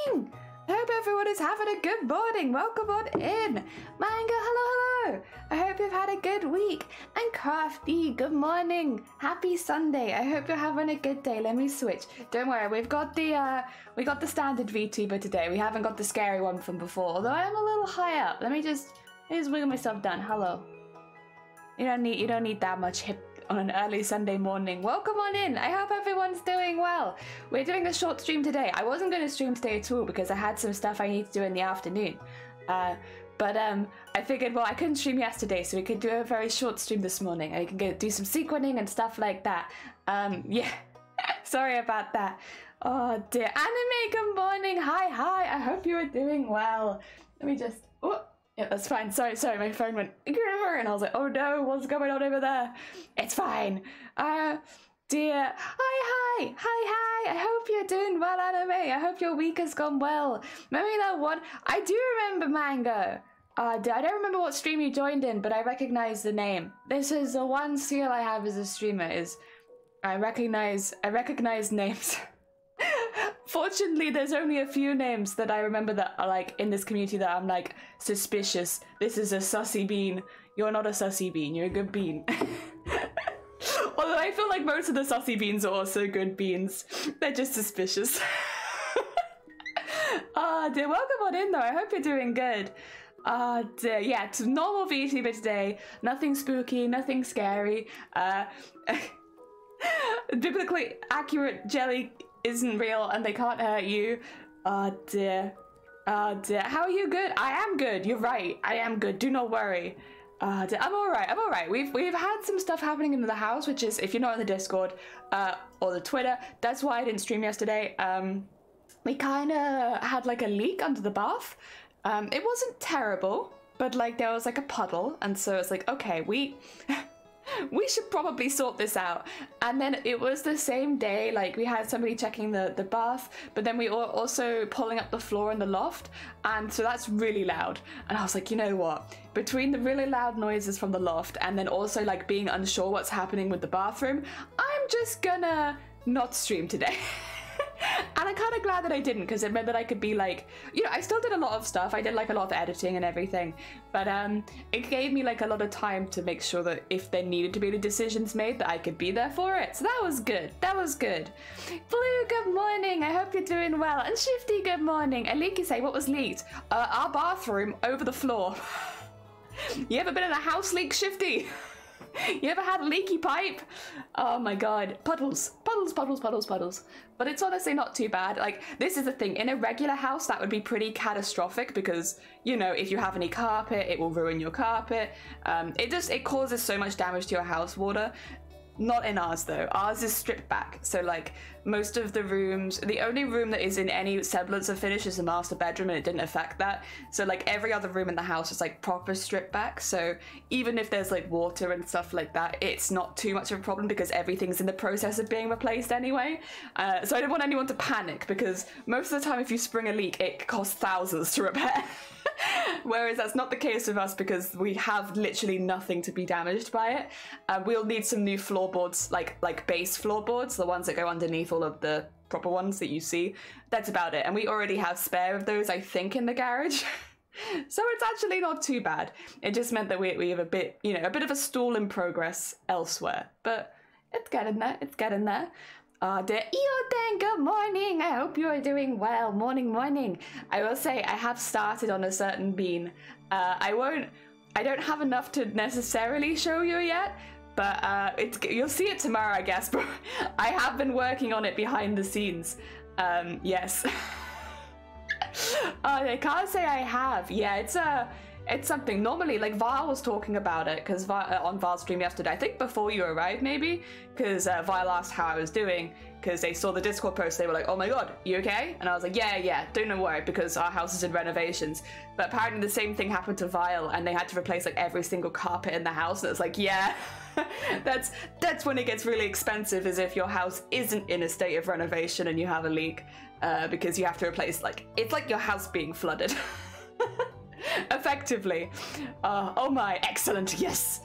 morning! I hope everyone is having a good morning. Welcome on in. Manga, hello. I hope you've had a good week. And Crafty, good morning. Happy Sunday. I hope you're having a good day. Let me switch. Don't worry, we've got the standard VTuber today. We haven't got the scary one from before, although I am a little high up. Let me just wiggle myself down. Hello. You don't need that much hip on an early Sunday morning. Welcome on in. I hope everyone's doing well. We're doing a short stream today. I wasn't going to stream today at all because I had some stuff I need to do in the afternoon. But I figured, well, I couldn't stream yesterday, so we could do a very short stream this morning. I can do some sequinning and stuff like that. Yeah. Sorry about that. Oh dear. Anime, good morning. Hi. I hope you are doing well. Let me just... Oh. Yeah, that's fine. Sorry, my phone went and I was like, oh no, what's going on over there? It's fine. Dear. Hi. I hope you're doing well, Anime. I hope your week has gone well. Remember that one? I do remember Mango. I don't remember what stream you joined in, but I recognize the name. This is the one skill I have as a streamer is I recognize names. Fortunately, there's only a few names that I remember that are like in this community that I'm like suspicious. This is a sussy bean. You're not a sussy bean. You're a good bean. Although I feel like most of the sussy beans are also good beans. They're just suspicious. Dear, welcome on in though. I hope you're doing good. Dear, yeah, it's normal VTuber today. Nothing spooky, nothing scary. Biblically accurate jelly isn't real and they can't hurt you. Oh dear. How are you? Good? I am good. You're right. I am good. Do not worry. I'm alright. We've had some stuff happening in the house, which is, if you're not on the Discord or the Twitter, that's why I didn't stream yesterday. We kind of had like a leak under the bath. It wasn't terrible, but like there was like a puddle, and so it's like, okay, we should probably sort this out. And then it was the same day, like we had somebody checking the bath, but then we were also pulling up the floor in the loft, and so that's really loud. And I was like, you know what, between the really loud noises from the loft and then also like being unsure what's happening with the bathroom, I'm just gonna not stream today. And I'm kind of glad that I didn't, because it meant that I could be like, you know, I still did a lot of stuff. I did like a lot of editing and everything, but it gave me like a lot of time to make sure that if there needed to be any decisions made, that I could be there for it. So that was good. Blue, good morning. I hope you're doing well. And Shifty, good morning. And Leaky say, what was leaked? Our bathroom over the floor. You ever been in a house leak, Shifty? You ever had a leaky pipe? Oh my god. Puddles. But it's honestly not too bad. Like, this is the thing. In a regular house, that would be pretty catastrophic because, you know, if you have any carpet, it will ruin your carpet. It causes so much damage to your house water. Not in ours though. Ours is stripped back. So like most of the rooms, the only room that is in any semblance of finish is the master bedroom, and it didn't affect that. So like every other room in the house is like proper stripped back. So even if there's like water and stuff like that, it's not too much of a problem because everything's in the process of being replaced anyway. So I don't want anyone to panic, because most of the time if you spring a leak, it costs thousands to repair. Whereas that's not the case with us because we have literally nothing to be damaged by it. We'll need some new floorboards, like base floorboards, the ones that go underneath all of the proper ones that you see. That's about it. And we already have spare of those, I think, in the garage. So it's actually not too bad. It just meant that we have a bit, you know, a bit of a stall in progress elsewhere. But it's getting there. Dear Eoten, good morning. I hope you are doing well. Morning. I will say I have started on a certain bean. I don't have enough to necessarily show you yet, but you'll see it tomorrow, I guess. But I have been working on it behind the scenes. Yes. I can't say I have. Yeah, it's something. Normally, like Val was talking about it because on Val's stream yesterday, I think before you arrived maybe, because Val asked how I was doing because they saw the Discord post. They were like, oh my god, you okay? And I was like, yeah, don't worry, because our house is in renovations. But apparently the same thing happened to Vile, and they had to replace like every single carpet in the house. And it's like, yeah, that's when it gets really expensive, is if your house isn't in a state of renovation and you have a leak, because you have to replace, like, it's like your house being flooded. Effectively. Oh my, excellent, yes,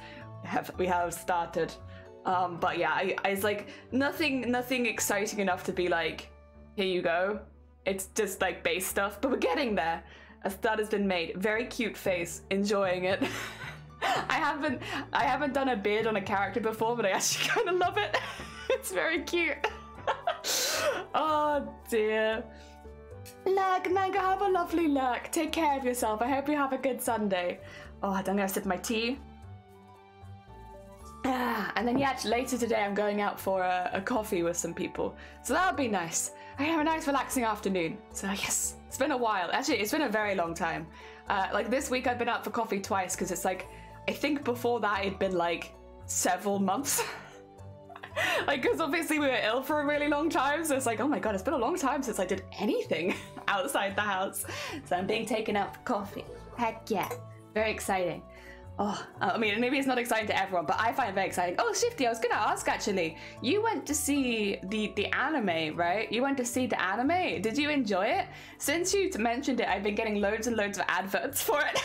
we have started. But yeah, it's like nothing exciting enough to be like, here you go, It's just like base stuff, but we're getting there. A start has been made. Very cute face, enjoying it. I haven't done a beard on a character before, but I actually kind of love it. It's very cute. Oh dear. Lurk, Manga, have a lovely lurk. Take care of yourself. I hope you have a good Sunday. Oh, I'm gonna sip my tea. And then yeah, later today I'm going out for a coffee with some people. So that'll be nice. I have a nice relaxing afternoon. So yes, it's been a while. Actually, it's been a very long time. Like this week I've been out for coffee twice because it's like, I think before that it'd been like several months. Like, because obviously we were ill for a really long time, so it's like, oh my god, it's been a long time since I did anything outside the house. So I'm being taken out for coffee. Heck yeah. Very exciting. Oh, I mean, maybe it's not exciting to everyone, but I find it very exciting. Oh, Shifty, I was gonna ask actually, you went to see the anime, right? You went to see the anime. Did you enjoy it? Since you mentioned it, I've been getting loads and loads of adverts for it.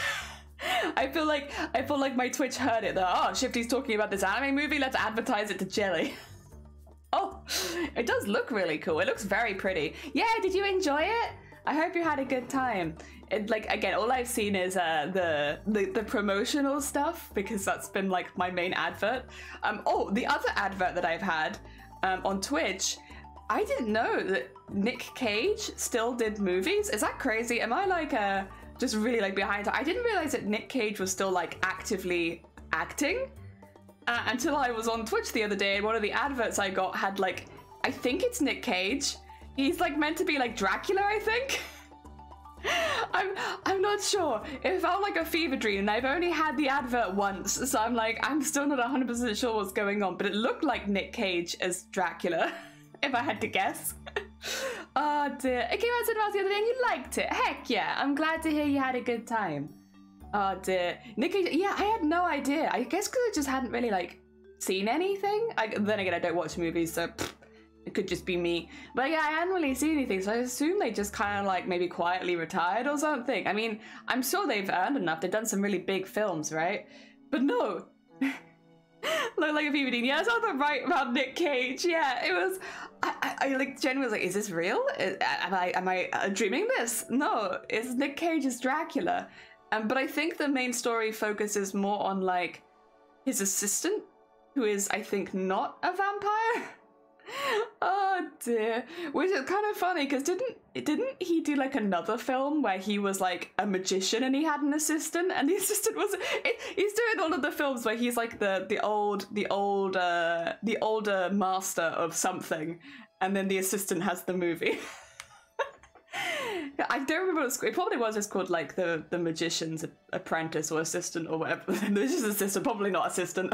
I feel like my Twitch heard it. Oh, Shifty's talking about this anime movie. Let's advertise it to Jelly. Oh, it does look really cool. It looks very pretty. Yeah, did you enjoy it? I hope you had a good time. Like, again, all I've seen is the promotional stuff because that's been like my main advert. Oh, the other advert that I've had on Twitch, I didn't know that Nick Cage still did movies. Is that crazy? Am I like just really like behind it? I didn't realize that Nick Cage was still like actively acting until I was on Twitch the other day, and one of the adverts I got had like, I think it's Nick Cage. He's like meant to be like Dracula, I think. I'm not sure. It felt like a fever dream, and I've only had the advert once, so I'm like, I'm still not 100% sure what's going on, but it looked like Nick Cage as Dracula, if I had to guess. Oh dear. It came out the other day and you liked it. Heck yeah. I'm glad to hear you had a good time. Oh dear. Nick Cage, yeah, I had no idea. I guess because I just hadn't really like seen anything. Then again, I don't watch movies, so it could just be me. But yeah, I hadn't really seen anything, so I assume they just kind of like maybe quietly retired or something. I mean, I'm sure they've earned enough. They've done some really big films, right? But no. Look like a fever dream. Yeah, I saw the right about Nick Cage. Yeah, it was. I like genuinely was like, is this real? Am I dreaming this? No, it's Nick Cage's Dracula. But I think the main story focuses more on like his assistant, who is I think not a vampire. Oh dear. Which is kind of funny because didn't he do like another film where he was like a magician and he had an assistant, and the assistant was he's doing all of the films where he's like the older master of something, and then the assistant has the movie. I don't remember what it probably was just called like the magician's apprentice or assistant or whatever. The magician's assistant, probably not assistant.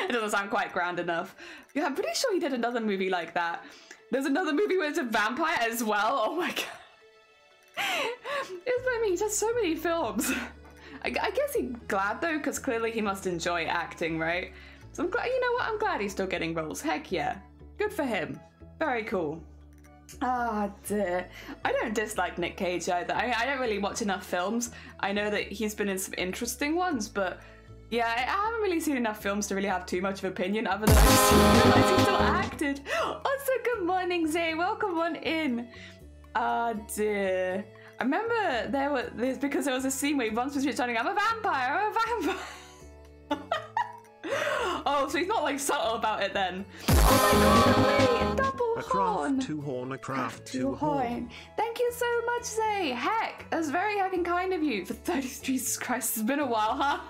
It doesn't sound quite grand enough. Yeah, I'm pretty sure he did another movie like that. There's another movie where it's a vampire as well. Oh my god. I mean, he does so many films. I guess he's glad though, because clearly he must enjoy acting, right? So I'm glad, you know what? I'm glad he's still getting roles. Heck yeah. Good for him. Very cool. Ah, dear. I don't dislike Nick Cage either. I don't really watch enough films. I know that he's been in some interesting ones, but yeah, I haven't really seen enough films to really have too much of an opinion other than I just realised he still acted. Also, good morning, Zay. Welcome on in. Ah, dear. I remember there's because there was a scene where he once was returning, I'm a vampire. Oh, so he's not like subtle about it then. Oh my god, wait, double horn. A craft two horn, a craft two horn. Thank you so much, Zay. Heck, that's very heckin' kind of you. For 30, Jesus Christ, it's been a while, huh?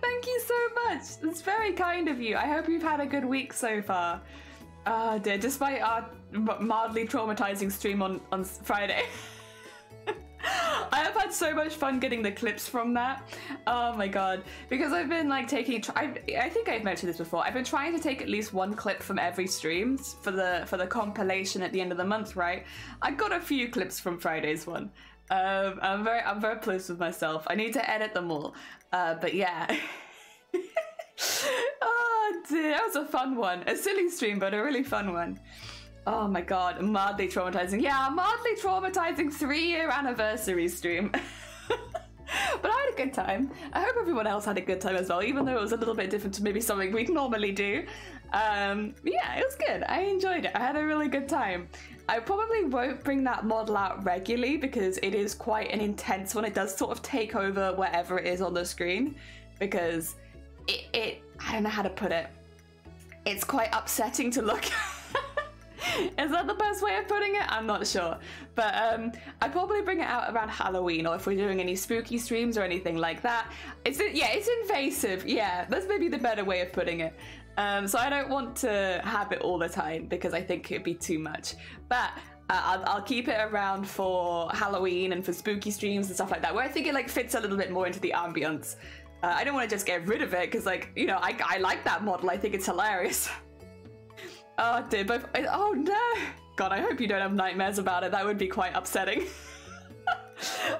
Thank you so much. It's very kind of you. I hope you've had a good week so far. Oh dear, despite our mildly traumatizing stream on Friday. I have had so much fun getting the clips from that. Oh my god. Because I've been like taking, I think I've mentioned this before, I've been trying to take at least one clip from every stream for the compilation at the end of the month, right? I got a few clips from Friday's one. I'm very pleased with myself. I need to edit them all. But yeah. Oh dear, that was a fun one. A silly stream, but a really fun one. Oh my god, mildly traumatizing. Yeah, mildly traumatizing 3-year anniversary stream. But I had a good time. I hope everyone else had a good time as well, even though it was a little bit different to maybe something we'd normally do. Yeah, it was good. I enjoyed it. I had a really good time. I probably won't bring that model out regularly because it is quite an intense one. It does sort of take over wherever it is on the screen because it I don't know how to put it. It's quite upsetting to look at. Is that the best way of putting it? I'm not sure. But I'd probably bring it out around Halloween, or if we're doing any spooky streams or anything like that. It's invasive. Yeah, that's maybe the better way of putting it. So I don't want to have it all the time because I think it'd be too much. But I'll keep it around for Halloween and for spooky streams and stuff like that, where I think it like fits a little bit more into the ambience. I don't want to just get rid of it because, like, you know, I like that model. I think it's hilarious. Oh dear, both. Oh no! God, I hope you don't have nightmares about it. That would be quite upsetting.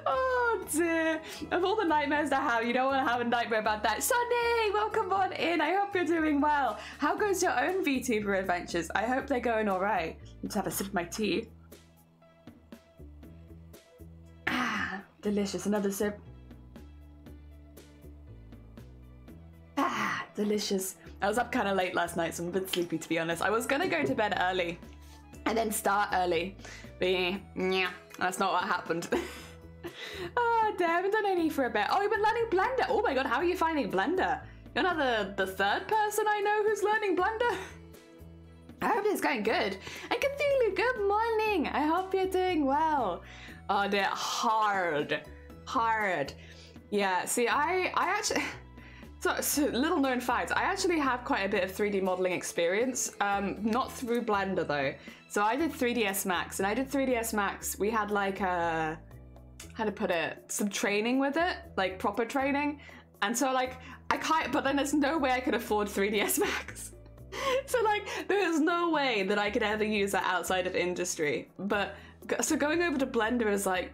Oh dear. Of all the nightmares to have, you don't want to have a nightmare about that. Sunny, welcome on in. I hope you're doing well. How goes your own VTuber adventures? I hope they're going all right. Let's have a sip of my tea. Ah, delicious. Another sip. Ah, delicious. I was up kind of late last night, so I'm a bit sleepy, to be honest. I was going to go to bed early and then start early. But yeah, that's not what happened. Oh, damn, I haven't done any for a bit. Oh, you've been learning Blender. Oh my god, how are you finding Blender? You're not the third person I know who's learning Blender. I hope it's going good. And Cthulhu, good morning. I hope you're doing well. Oh, they're hard. Yeah, see, I actually... So little known fact, I actually have quite a bit of 3D modeling experience, not through Blender though. So I did 3ds Max, and I did 3ds Max, we had like how to put it, some training with it, like proper training. And so like, but then there's no way I could afford 3ds Max. So like, there's no way that I could ever use that outside of industry. But, so going over to Blender is like,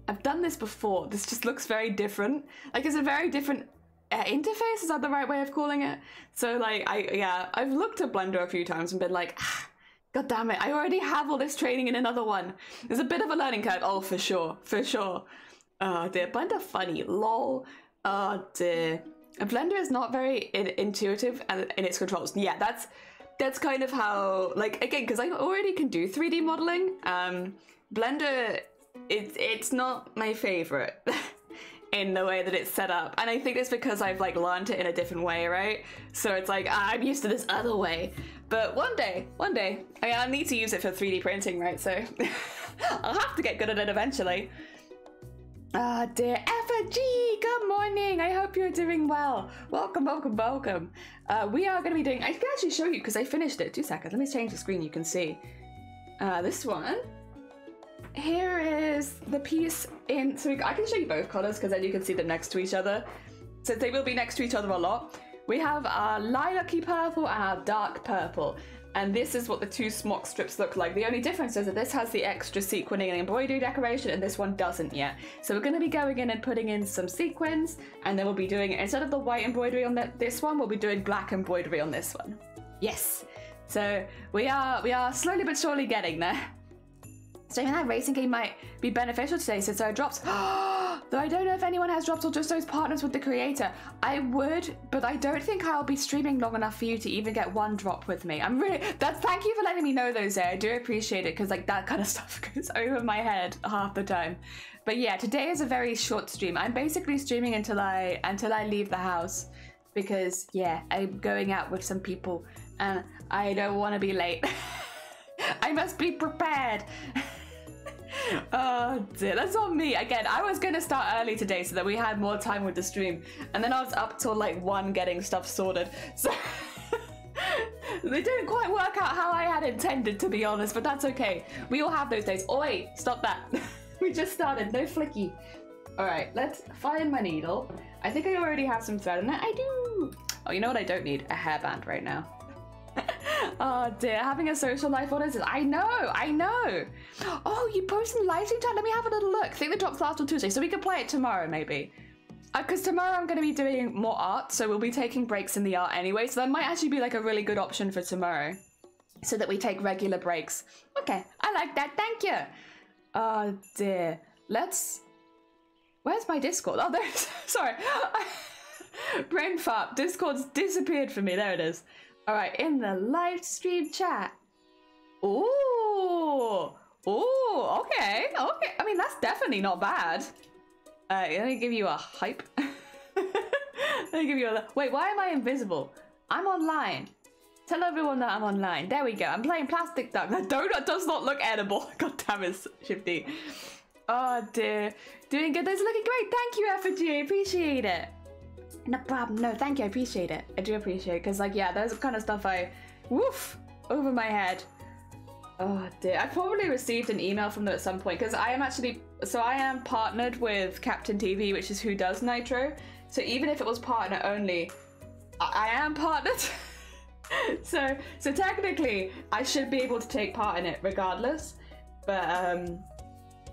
I've done this before, this just looks very different. Like it's a very different interface, is that the right way of calling it? So like, I've looked at Blender a few times and been like, god damn it, I already have all this training in another one. There's a bit of a learning curve. Oh, for sure. Oh dear, Blender funny, lol. Oh dear. Blender is not very intuitive in its controls. Yeah, that's kind of how, like, again, because I already can do 3D modeling, Blender, it's not my favorite. In the way that it's set up, and I think it's because I've like learned it in a different way, right? So it's like I'm used to this other way, but one day I need to use it for 3D printing, right? So I'll have to get good at it eventually. Ah, dear Effigy, good morning. I hope you're doing well. Welcome. We are going to be doing, I can actually show you because I finished it. 2 seconds, let me change the screen, you can see this one. Here is the piece in, so I can show you both colors because then you can see them next to each other. So they will be next to each other a lot. We have our lilac-y purple and our dark purple. And this is what the two smock strips look like. The only difference is that this has the extra sequinning and embroidery decoration and this one doesn't yet. So we're going to be going in and putting in some sequins, and then we'll be doing, instead of the white embroidery on this one, we'll be doing black embroidery on this one. Yes. So we are slowly but surely getting there. So that racing game might be beneficial today since there are drops. Though I don't know if anyone has drops or just those partners with the creator. I would, but I don't think I'll be streaming long enough for you to even get one drop with me. Thank you for letting me know those there. I do appreciate it because like that kind of stuff goes over my head half the time. But yeah, today is a very short stream. I'm basically streaming until I leave the house because yeah, I'm going out with some people and I don't want to be late. I must be prepared. Oh dear, that's on me. Again, I was going to start early today so that we had more time with the stream, and then I was up till like 1 getting stuff sorted, so they didn't quite work out how I had intended, to be honest, but that's okay. We all have those days. Oi, stop that. We just started, no flicky. Alright, let's find my needle. I think I already have some thread in it. I do. Oh, you know what I don't need? A hairband right now. Oh dear, having a social life, what is it? I know. Oh, you posted in live stream chat? Let me have a little look. I think the drops last on Tuesday, so we can play it tomorrow maybe. Because tomorrow I'm going to be doing more art, so we'll be taking breaks in the art anyway, so that might actually be like a really good option for tomorrow, so that we take regular breaks. Okay, I like that, thank you. Oh dear, where's my Discord? Oh, there's, sorry. Brain fart, Discord's disappeared from me, there it is. Alright, in the live stream chat. Ooh. Ooh, okay. Okay. I mean, that's definitely not bad. Let me give you a hype. Let me give you a... Wait, why am I invisible? I'm online. Tell everyone that I'm online. There we go. I'm playing Plastic Duck. That donut does not look edible. God damn it, Shifty. Oh dear. Doing good. Those are looking great. Thank you, Effigy. I appreciate it. No problem. No, thank you. I appreciate it. I do appreciate it. Because, like, yeah, those are the kind of stuff I... Woof! Over my head. Oh dear. I probably received an email from them at some point. Because I am actually... So I am partnered with Captain TV, which is who does Nitro. So even if it was partner only, I am partnered. so technically, I should be able to take part in it regardless. But,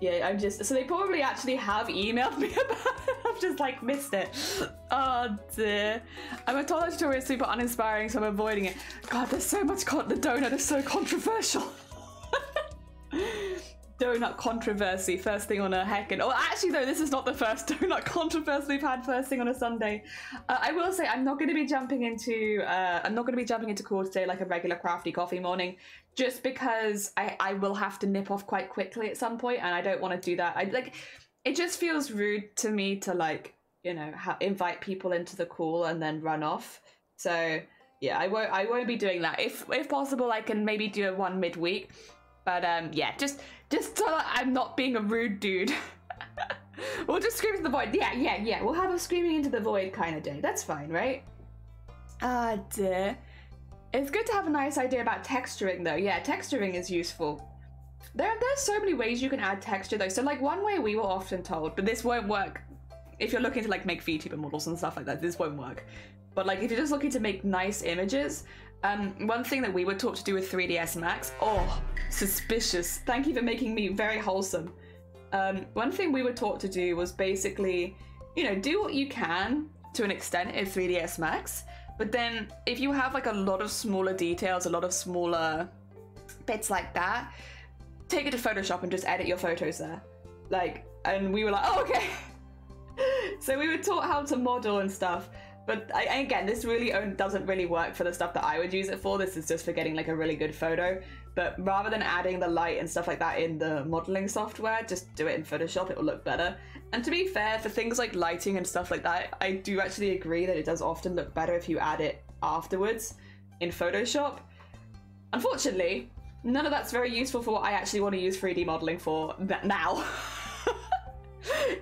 yeah, I'm just... So they probably actually have emailed me about it. I've just, like, missed it. Oh, dear. I'm a toilet tutorial super uninspiring, so I'm avoiding it. God, there's so much... The donut is so controversial. Donut controversy, first thing on a heckin'... Oh, actually, though, this is not the first donut controversy we've had first thing on a Sunday. I will say I'm not going to be jumping into... call today like a regular crafty coffee morning, just because I will have to nip off quite quickly at some point, and I don't want to do that. It just feels rude to me to, like, you know, invite people into the call and then run off. So yeah, I won't be doing that. If possible, I can maybe do one midweek. But yeah, just so that I'm not being a rude dude. We'll just scream into the void. Yeah. We'll have a screaming into the void kind of day. That's fine, right? Ah, dear. It's good to have a nice idea about texturing, though. Yeah, texturing is useful. There's so many ways you can add texture, though. So, like, one way we were often told, but this won't work if you're looking to, like, make VTuber models and stuff like that. This won't work. But, like, if you're just looking to make nice images, one thing that we were taught to do with 3ds Max... Oh, suspicious. Thank you for making me very wholesome. One thing we were taught to do was basically, you know, do what you can to an extent in 3ds Max, but then if you have, like, a lot of smaller details, a lot of smaller bits like that, take it to Photoshop and just edit your photos there. Like, and we were like, oh, okay. So we were taught how to model and stuff. But again, this really doesn't really work for the stuff that I would use it for. This is just for getting, like, a really good photo. But rather than adding the light and stuff like that in the modeling software, just do it in Photoshop. It will look better. And to be fair, for things like lighting and stuff like that, I do actually agree that it does often look better if you add it afterwards in Photoshop. Unfortunately, none of that's very useful for what I actually want to use 3D modeling for now.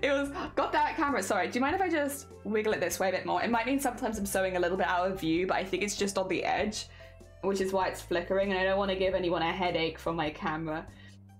It was, got that camera, sorry, do you mind if I just wiggle it this way a bit more? It might mean sometimes I'm sewing a little bit out of view, but I think it's just on the edge, which is why it's flickering, and I don't want to give anyone a headache from my camera.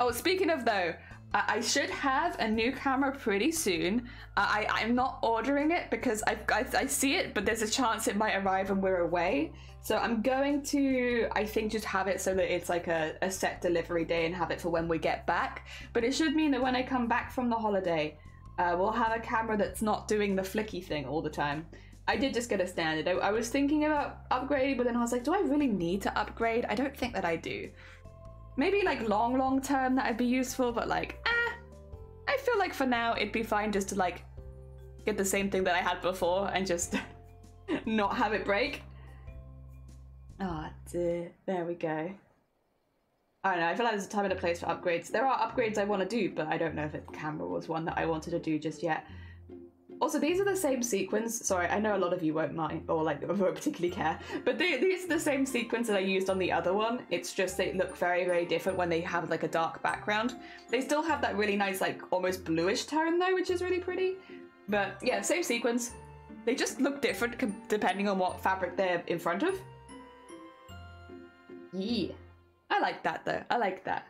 Oh, speaking of though, I should have a new camera pretty soon. I'm not ordering it because I see it, but there's a chance it might arrive when we're away. So I'm going to, I think, just have it so that it's like a set delivery day and have it for when we get back. But it should mean that when I come back from the holiday, we'll have a camera that's not doing the flicky thing all the time. I did just get a standard. I was thinking about upgrading, but then I was like, do I really need to upgrade? I don't think that I do. Maybe like long term that'd be useful, but like, I feel like for now it'd be fine just to like get the same thing that I had before and just not have it break. Oh dear, there we go. I don't know, I feel like there's a time and a place for upgrades. There are upgrades I want to do, but I don't know if the camera was one that I wanted to do just yet. Also, these are the same sequins. Sorry, I know a lot of you won't mind, or like won't particularly care, but these are the same sequins that I used on the other one. It's just they look very different when they have like a dark background. They still have that really nice, like almost bluish tone though, which is really pretty. But yeah, same sequins. They just look different depending on what fabric they're in front of. Yeah, I like that though. I like that.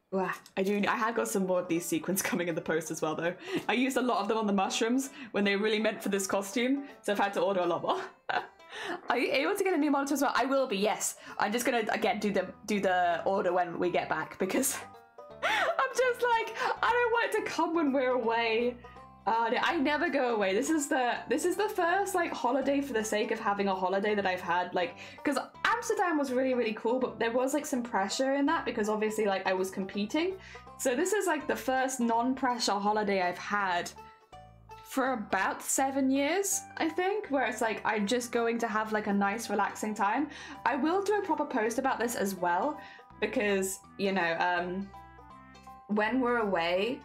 Wow, I have got some more of these sequins coming in the post as well though. I used a lot of them on the mushrooms when they were really meant for this costume, so I've had to order a lot more. Are you able to get a new monitor as well? I will be, yes. I'm just gonna again do the order when we get back because I'm just like, I don't want it to come when we're away. I never go away. This is the first like holiday for the sake of having a holiday that I've had, like, because Amsterdam was really cool, but there was like some pressure in that because obviously like I was competing. So this is like the first non-pressure holiday I've had for about 7 years, I think, where it's like I'm just going to have like a nice relaxing time. I will do a proper post about this as well, because, you know, when we're away,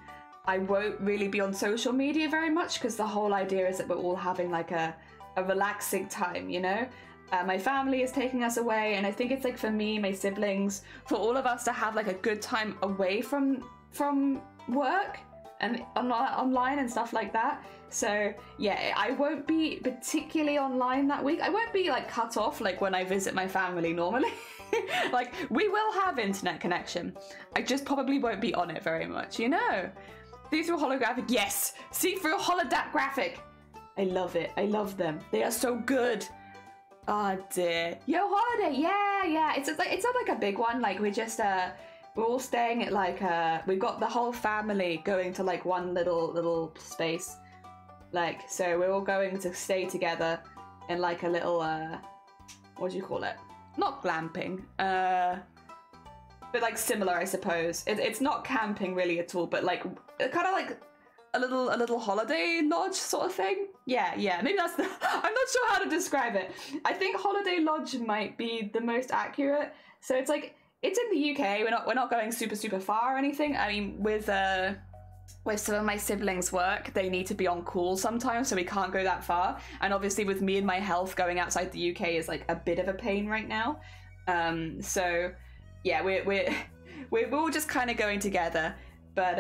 I won't really be on social media very much, because the whole idea is that we're all having like a relaxing time, you know? My family is taking us away, and I think it's like for me, my siblings, for all of us to have like a good time away from work and online and stuff like that. So yeah, I won't be particularly online that week. I won't be like cut off like when I visit my family normally. Like, we will have internet connection. I just probably won't be on it very much, you know? See-through holographic, yes! See-through holographic! I love it. I love them. They are so good. Oh dear. Yo, holiday, yeah. It's not like a big one. Like, we're all staying at like we've got the whole family going to like one little space. Like, so we're all going to stay together in like a little what do you call it? Not glamping. But like similar, I suppose. It's not camping really at all, but like kind of like a little holiday lodge sort of thing. Yeah, maybe that's the I'm not sure how to describe it. I think holiday lodge might be the most accurate. So it's like, it's in the UK. We're not going super far or anything. I mean, with some of my siblings' work, they need to be on call sometimes, so we can't go that far. And obviously with me and my health, going outside the UK is like a bit of a pain right now. So yeah, we're all just kind of going together. But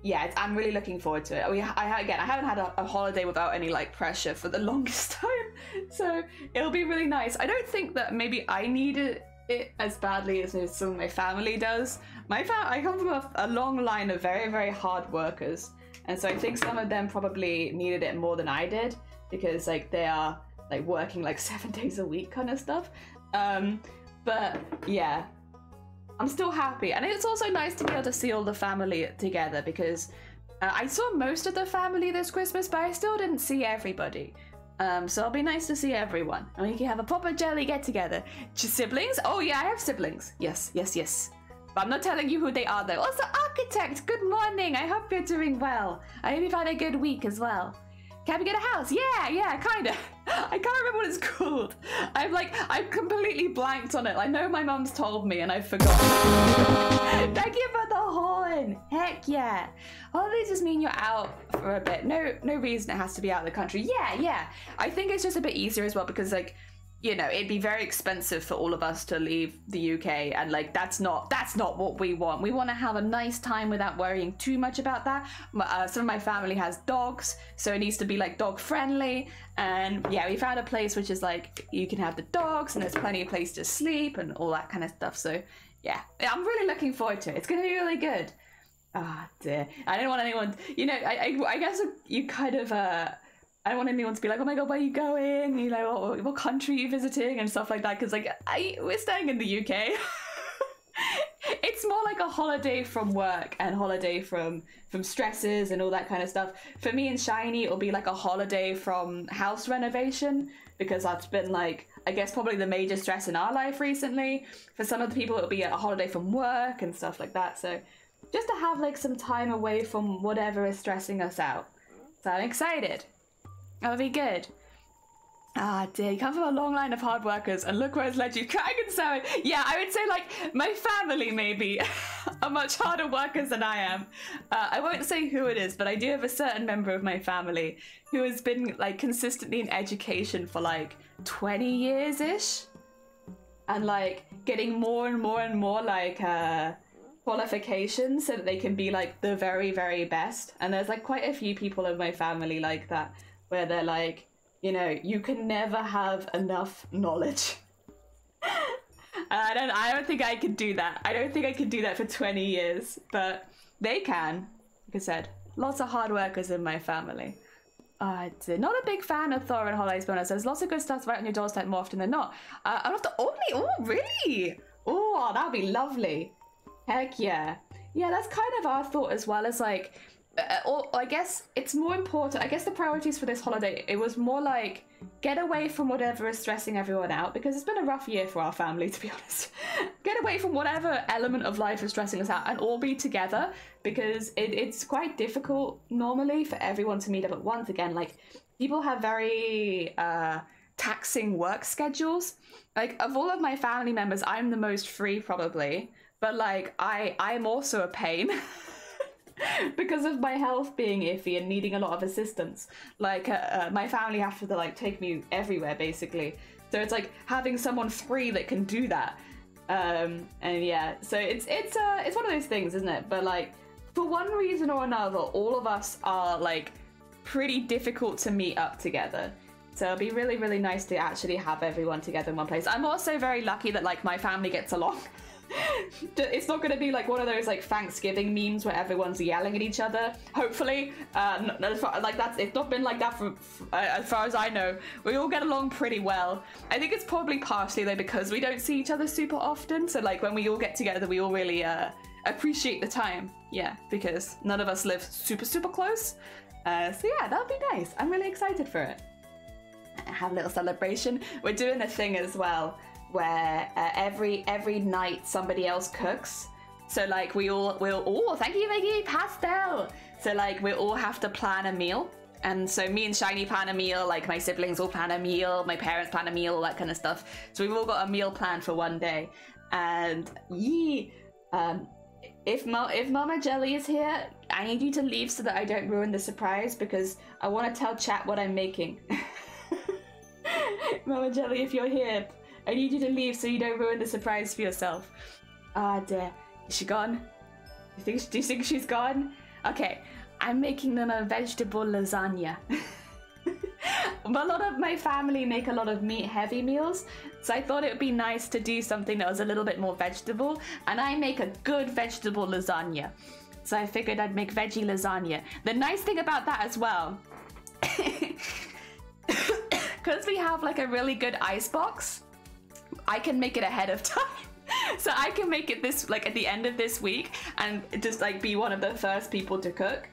yeah, I'm really looking forward to it. I haven't had a holiday without any like pressure for the longest time, so it'll be really nice. I don't think that maybe I needed it as badly as some of my family does. I come from a long line of very hard workers, and so I think some of them probably needed it more than I did, because like they are like working like 7 days a week kind of stuff. But yeah, I'm still happy, and it's also nice to be able to see all the family together, because I saw most of the family this Christmas, but I still didn't see everybody. So it'll be nice to see everyone, and we can have a proper jelly get together. Siblings? Oh yeah, I have siblings. Yes. But I'm not telling you who they are though. Also, architect, good morning. I hope you're doing well. I hope you've had a good week as well. Can we get a house? Yeah, kinda. I can't remember what it's called. I've completely blanked on it. I know my mum's told me and I've forgotten. Thank you for the horn. Heck yeah. Holidays just mean you're out for a bit. No reason it has to be out of the country. Yeah. I think it's just a bit easier as well, because like, you know, it'd be very expensive for all of us to leave the UK, and like that's not what we want. We want to have a nice time without worrying too much about that. Some of my family has dogs, so it needs to be like dog friendly, and yeah, we found a place which is like you can have the dogs and there's plenty of place to sleep and all that kind of stuff. So yeah, I'm really looking forward to it. It's gonna be really good. Ah dear, I don't want anyone, you know, I guess you kind of I don't want anyone to be like, oh my god, where are you going? You know, what country are you visiting and stuff like that, because like we're staying in the UK. It's more like a holiday from work and holiday from stresses and all that kind of stuff. For me and Shiny, it'll be like a holiday from house renovation, because that's been like, I guess, probably the major stress in our life recently. For some of the people, it'll be a holiday from work and stuff like that. So just to have like some time away from whatever is stressing us out. So I'm excited. That'll be good. Ah dear, you come from a long line of hard workers, and look where it's led you. Dragon Salmon! Yeah, I would say like my family maybe are much harder workers than I am. I won't say who it is, but I do have a certain member of my family who has been like consistently in education for like 20 years-ish. And like getting more and more like qualifications so that they can be like the very best. And there's like quite a few people in my family like that, where they're like, you know, you can never have enough knowledge. And I don't think I could do that. I don't think I could do that for 20 years, but they can. Like I said, lots of hard workers in my family. Not a big fan of Thor and Holidays bonus. There's lots of good stuff right on your doorstep more often than not. I'm not the only. Oh, really? Oh, that'd be lovely. Heck yeah. Yeah, that's kind of our thought as well, as like, or I guess it's more important. I guess the priorities for this holiday, it was more like get away from whatever is stressing everyone out, because it's been a rough year for our family, to be honest. Get away from whatever element of life is stressing us out and all be together, because it's quite difficult normally for everyone to meet up at once again. Like, people have very taxing work schedules. Like, of all of my family members, I'm the most free probably, but like I'm also a pain. Because of my health being iffy and needing a lot of assistance. Like, my family have to like take me everywhere basically. So it's like having someone free that can do that. And yeah, so it's one of those things, isn't it? But like, for one reason or another, all of us are like pretty difficult to meet up together. So it'll be really, really nice to actually have everyone together in one place. I'm also very lucky that like my family gets along. It's not going to be like one of those like Thanksgiving memes where everyone's yelling at each other. Hopefully, like it's not been like that for as far as I know. We all get along pretty well. I think it's probably partially though because we don't see each other super often. So like when we all get together, we all really appreciate the time. Yeah, because none of us live super close. So yeah, that'll be nice. I'm really excited for it. Have a little celebration. We're doing a thing as well where every night somebody else cooks. So like we'll oh, thank you Maggie, pastel. So like we all have to plan a meal, and so me and Shiny plan a meal, like my siblings all plan a meal, my parents plan a meal, all that kind of stuff. So we've all got a meal planned for one day. And if Mama Jelly is here, I need you to leave so that I don't ruin the surprise, because I want to tell chat what I'm making. Mama Jelly, if you're here, I need you to leave so you don't ruin the surprise for yourself. Ah, dear. Is she gone? Do you think she's gone? Okay, I'm making them a vegetable lasagna. A lot of my family make a lot of meat-heavy meals, so I thought it would be nice to do something that was a little bit more vegetable, and I make a good vegetable lasagna. So I figured I'd make veggie lasagna. The nice thing about that as well, because we have like a really good ice box, I can make it ahead of time. So I can make it this like at the end of this week and just like be one of the first people to cook.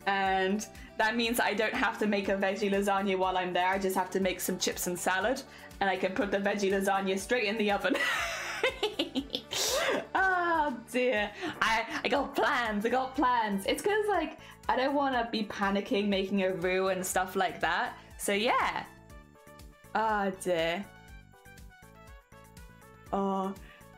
And that means I don't have to make a veggie lasagna while I'm there. I just have to make some chips and salad, and I can put the veggie lasagna straight in the oven. Oh dear. I got plans. It's because like I don't want to be panicking making a roux and stuff like that. So yeah. Oh dear. Oh,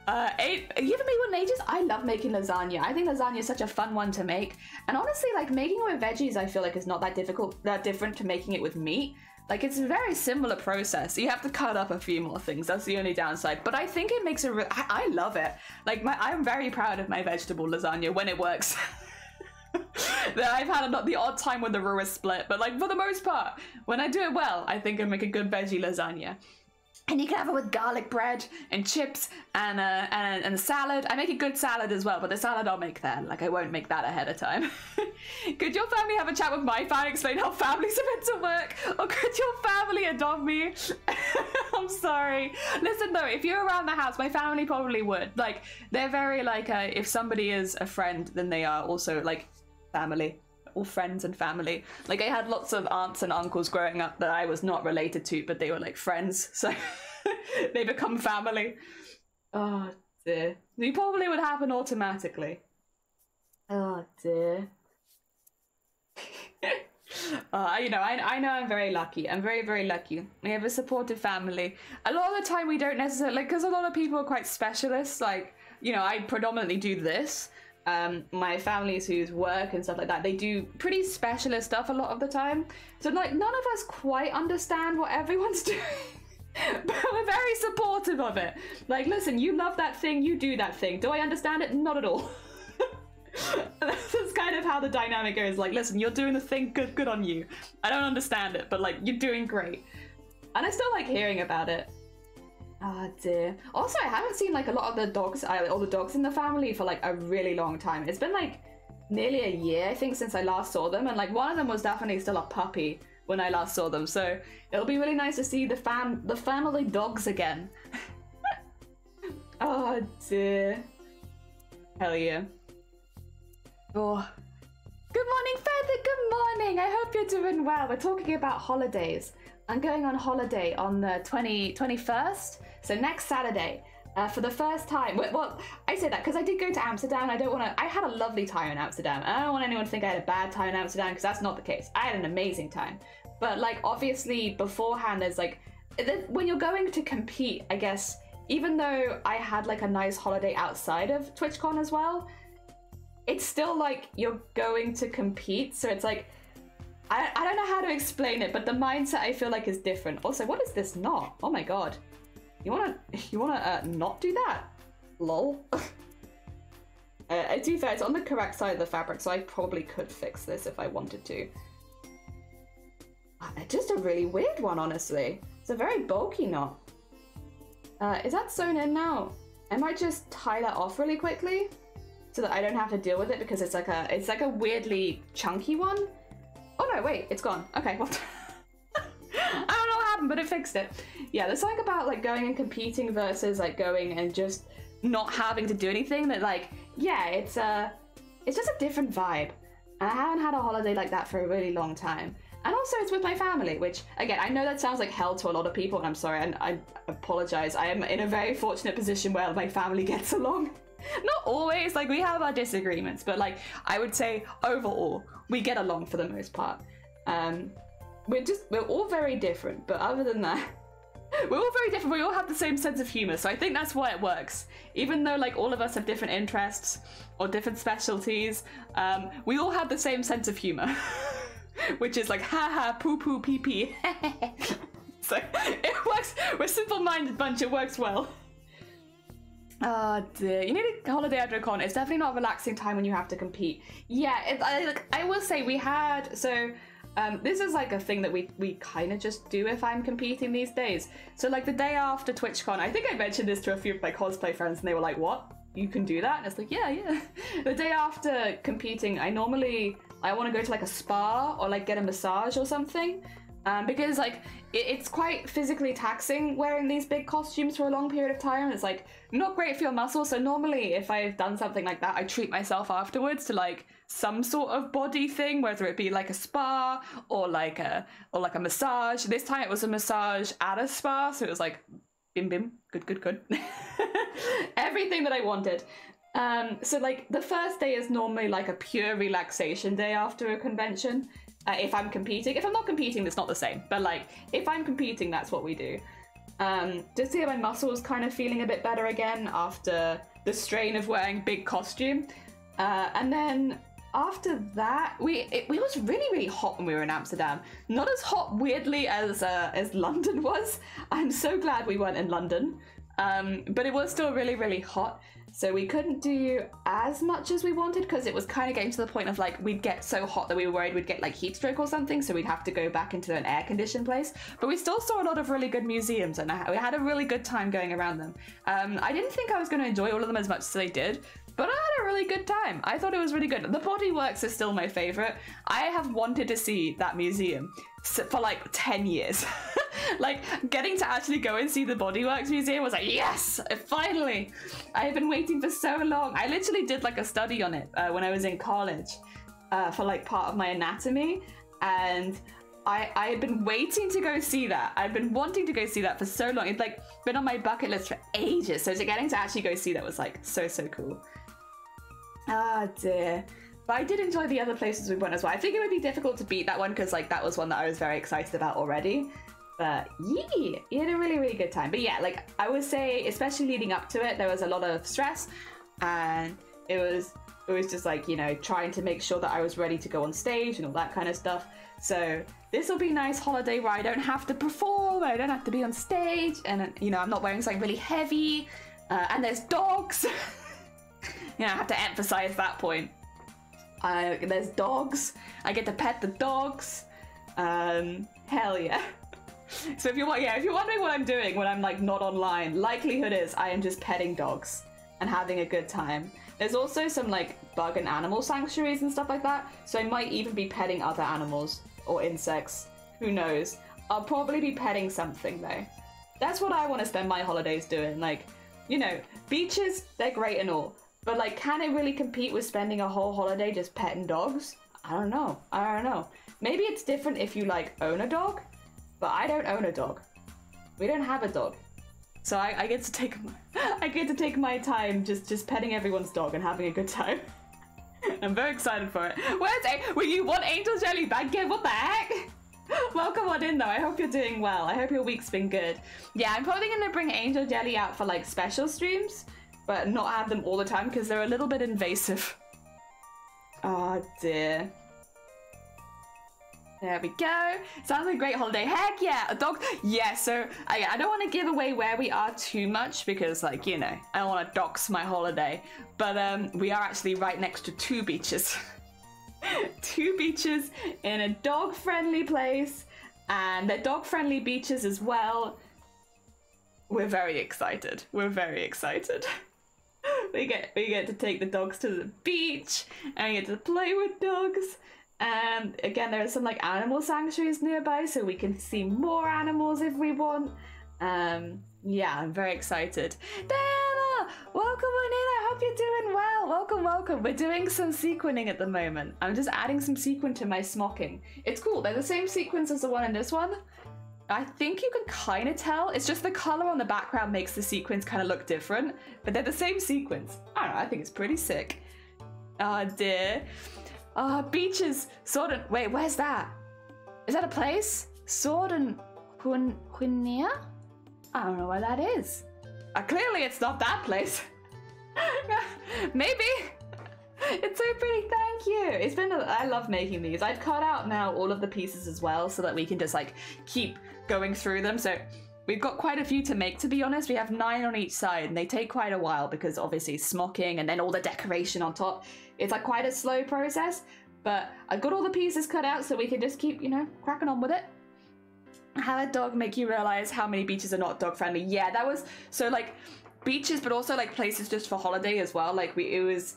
you haven't made one in ages? I love making lasagna. I think lasagna is such a fun one to make. And honestly, like making it with veggies, I feel like is not that different to making it with meat. Like it's a very similar process. You have to cut up a few more things. That's the only downside. But I think it makes I love it. Like I'm very proud of my vegetable lasagna when it works. I've had the odd time when the roux is split, but like for the most part, when I do it well, I think I make a good veggie lasagna. And you can have it with garlic bread and chips and a salad. I make a good salad as well, but the salad I'll make then. Like I won't make that ahead of time. Could your family have a chat with my family, explain how families are meant to work? Or could your family adopt me? I'm sorry. Listen though, if you're around the house, my family probably would. Like they're very like, if somebody is a friend, then they are also like family. All friends and family. Like I had lots of aunts and uncles growing up that I was not related to, but they were like friends, so they become family. Oh dear. It probably would happen automatically. Oh dear. You know, I know I'm very lucky. I'm very, very lucky. I have a supportive family. A lot of the time we don't necessarily, like, because a lot of people are quite specialists. Like, you know, I predominantly do this. My families whose work and stuff like that, they do pretty specialist stuff a lot of the time. So like none of us quite understand what everyone's doing, but we're very supportive of it. Like, listen, you love that thing, you do that thing. Do I understand it? Not at all. That's kind of how the dynamic goes. Like, listen, you're doing the thing, good on you. I don't understand it, but like you're doing great. And I still like hearing about it. Oh dear. Also, I haven't seen like a lot of the dogs, all the dogs in the family for like a really long time. It's been like nearly a year, I think, since I last saw them. And like one of them was definitely still a puppy when I last saw them. So it'll be really nice to see the family dogs again. Oh dear. Hell yeah. Oh. Good morning, Feather. Good morning. I hope you're doing well. We're talking about holidays. I'm going on holiday on the 21st, so next Saturday. For the first time. Well, I say that because I did go to Amsterdam. I had a lovely time in Amsterdam. I don't want anyone to think I had a bad time in Amsterdam because that's not the case. I had an amazing time. But like, obviously beforehand, there's like, when you're going to compete, I guess, even though I had like a nice holiday outside of TwitchCon as well, it's still like you're going to compete. So it's like, I don't know how to explain it, but the mindset I feel like is different. Also, what is this knot? Oh my God. You wanna not do that? Lol. To be fair, it's on the correct side of the fabric, so I probably could fix this if I wanted to. Just a really weird one, honestly. It's a very bulky knot. Is that sewn in now? I might just tie that off really quickly so that I don't have to deal with it because it's like a weirdly chunky one. Oh no, wait, it's gone. Okay, well. I don't know what happened, but it fixed it. Yeah, there's something about like going and competing versus like going and just not having to do anything that like, yeah, it's just a different vibe. And I haven't had a holiday like that for a really long time. And also it's with my family, which again, I know that sounds like hell to a lot of people, and I'm sorry, and I apologize. I am in a very fortunate position where my family gets along. Not always, like we have our disagreements, but like I would say overall, we get along for the most part. We're all very different, but other than that, we're all very different. We all have the same sense of humor, so I think that's why it works. Even though like all of us have different interests or different specialties, we all have the same sense of humor, which is like haha, poo poo, pee pee. So it works. We're a simple-minded bunch. It works well. Oh dear, you need a holiday after a con. It's definitely not a relaxing time when you have to compete. Yeah, I will say we had so. This is like a thing that we kind of just do if I'm competing these days. So like the day after TwitchCon, I think I mentioned this to a few of my cosplay friends and they were like, what? You can do that? And it's like, yeah. The day after competing, I want to go to like a spa or like get a massage or something. Because like it's quite physically taxing wearing these big costumes for a long period of time. It's like not great for your muscles. So normally if I've done something like that, I treat myself afterwards to like some sort of body thing, whether it be like a spa or like a massage. This time it was a massage at a spa, so it was like bim bim, good. Everything that I wanted. So like the first day is normally like a pure relaxation day after a convention. If I'm competing. If I'm not competing, it's not the same. But like, if I'm competing, that's what we do. Just to get my muscles kind of feeling a bit better again after the strain of wearing big costume. And then after that, it was really hot when we were in Amsterdam. Not as hot, weirdly, as London was. I'm so glad we weren't in London. But it was still really hot. So we couldn't do as much as we wanted because it was kind of getting to the point of like we'd get so hot that we were worried we'd get like heat stroke or something, so we'd have to go back into an air conditioned place. But we still saw a lot of really good museums and we had a really good time going around them. I didn't think I was going to enjoy all of them as much as I did, but I had a really good time. I thought it was really good. The Bodyworks is still my favorite. I have wanted to see that museum for like 10 years. Like getting to actually go and see the Bodyworks museum was like, yes, finally. I have been waiting for so long. I literally did like a study on it when I was in college for like part of my anatomy, and I had been waiting to go see that. I've been wanting to go see that for so long. It's like been on my bucket list for ages. So getting to actually go see that was like so cool. Ah dear. But I did enjoy the other places we went as well. I think it would be difficult to beat that one because like that was one that I was very excited about already. But yeah, you had a really good time. But yeah, like I would say, especially leading up to it, there was a lot of stress, and it was just like, you know, trying to make sure that I was ready to go on stage and all that kind of stuff. So this will be a nice holiday where I don't have to perform, I don't have to be on stage, and you know, I'm not wearing something really heavy, and there's dogs. You know, I have to emphasize that point. There's dogs. I get to pet the dogs. Hell yeah. So if you're wondering what I'm doing when I'm like not online, likelihood is I am just petting dogs and having a good time. There's also some like bug and animal sanctuaries and stuff like that, so I might even be petting other animals or insects. Who knows? I'll probably be petting something though. That's what I want to spend my holidays doing. Like, you know, beaches, they're great and all, but like, can it really compete with spending a whole holiday just petting dogs? I don't know. I don't know. Maybe it's different if you like own a dog, but I don't own a dog. We don't have a dog. So I get to take I get to take my time just petting everyone's dog and having a good time. I'm very excited for it. Well, you want Angel Jelly back again? What the heck? Welcome on in though. I hope you're doing well. I hope your week's been good. Yeah, I'm probably gonna bring Angel Jelly out for like special streams, but not have them all the time because they're a little bit invasive. Oh dear. There we go. Sounds like a great holiday. Heck yeah, a dog. Yeah, so I don't want to give away where we are too much because, like, you know, I don't want to dox my holiday. But we are actually right next to 2 beaches. 2 beaches in a dog-friendly place, and they're dog-friendly beaches as well. We're very excited. We're very excited. We get to take the dogs to the beach, and we get to play with dogs. And again, there are some like animal sanctuaries nearby, so we can see more animals if we want. Yeah, I'm very excited. Diana, welcome on in. I hope you're doing well. Welcome, welcome. We're doing some sequinning at the moment. I'm just adding some sequin to my smocking. It's cool. They're the same sequins as the one in this one. I think you can kind of tell. It's just the color on the background makes the sequins kind of look different, but they're the same sequins. I don't know. I think it's pretty sick. Oh dear. Beaches, Sword. Wait, where's that? Is that a place? Sword and Quinia? I don't know where that is. Clearly it's not that place. Maybe. It's so pretty, thank you. It's been, I love making these. I've cut out now all of the pieces as well so that we can just like keep going through them. So we've got quite a few to make, to be honest. We have 9 on each side and they take quite a while because obviously smocking and then all the decoration on top. It's like quite a slow process, but I've got all the pieces cut out so we can just keep, you know, cracking on with it. Have a dog make you realize how many beaches are not dog friendly. Yeah, that was, so like beaches, but also like places just for holiday as well. Like it was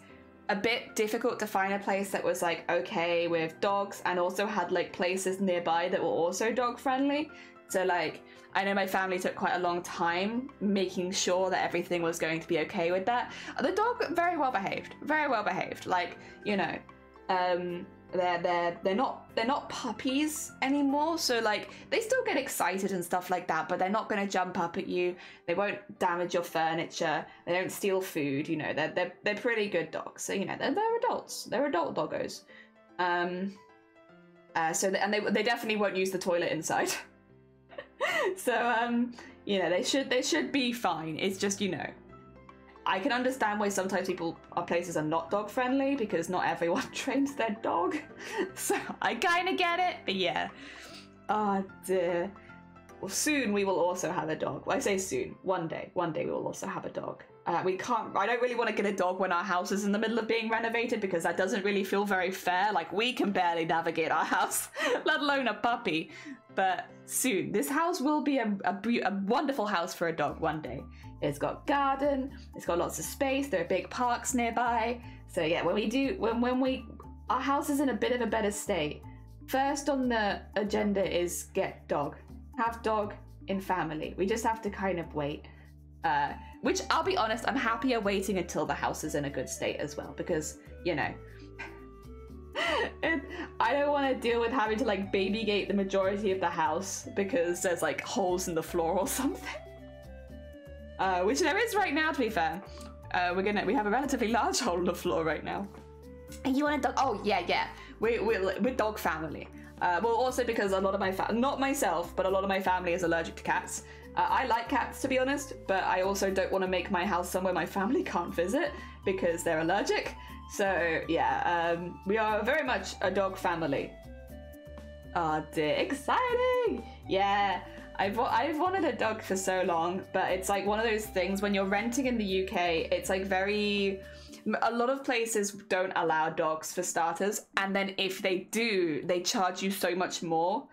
a bit difficult to find a place that was like okay with dogs and also had like places nearby that were also dog friendly. So like, I know my family took quite a long time making sure that everything was going to be okay with that. The dog, very well behaved, very well behaved. Like, you know, they're not puppies anymore. So like, they still get excited and stuff like that, but they're not going to jump up at you. They won't damage your furniture. They don't steal food. You know, they're pretty good dogs. So you know, they're adults. They're adult doggos. So they definitely won't use the toilet inside. So you know, they should be fine. It's just, you know, I can understand why sometimes places are not dog friendly because not everyone trains their dog. So I kind of get it, but yeah. Oh dear. Well, soon we will also have a dog. Well, I say soon. One day we will also have a dog. I don't really want to get a dog when our house is in the middle of being renovated because that doesn't really feel very fair. Like, we can barely navigate our house, let alone a puppy. But soon, this house will be a wonderful house for a dog one day. It's got garden, it's got lots of space, there are big parks nearby. So yeah, our house is in a bit of a better state. First on the agenda is get dog. Have dog in family. We just have to kind of wait. Which, I'll be honest, I'm happier waiting until the house is in a good state as well, because, you know, I don't want to deal with having to like baby gate the majority of the house because there's like holes in the floor or something. Which there is right now, to be fair. We have a relatively large hole in the floor right now. And you want a dog? Oh yeah. We're dog family. Well, also because a lot of my not myself, but a lot of my family is allergic to cats. I like cats, to be honest, but I also don't want to make my house somewhere my family can't visit because they're allergic. So yeah, we are very much a dog family. Oh dear, exciting! Yeah, I've wanted a dog for so long, but it's like one of those things when you're renting in the UK, it's like a lot of places don't allow dogs for starters, and then if they do, they charge you so much more.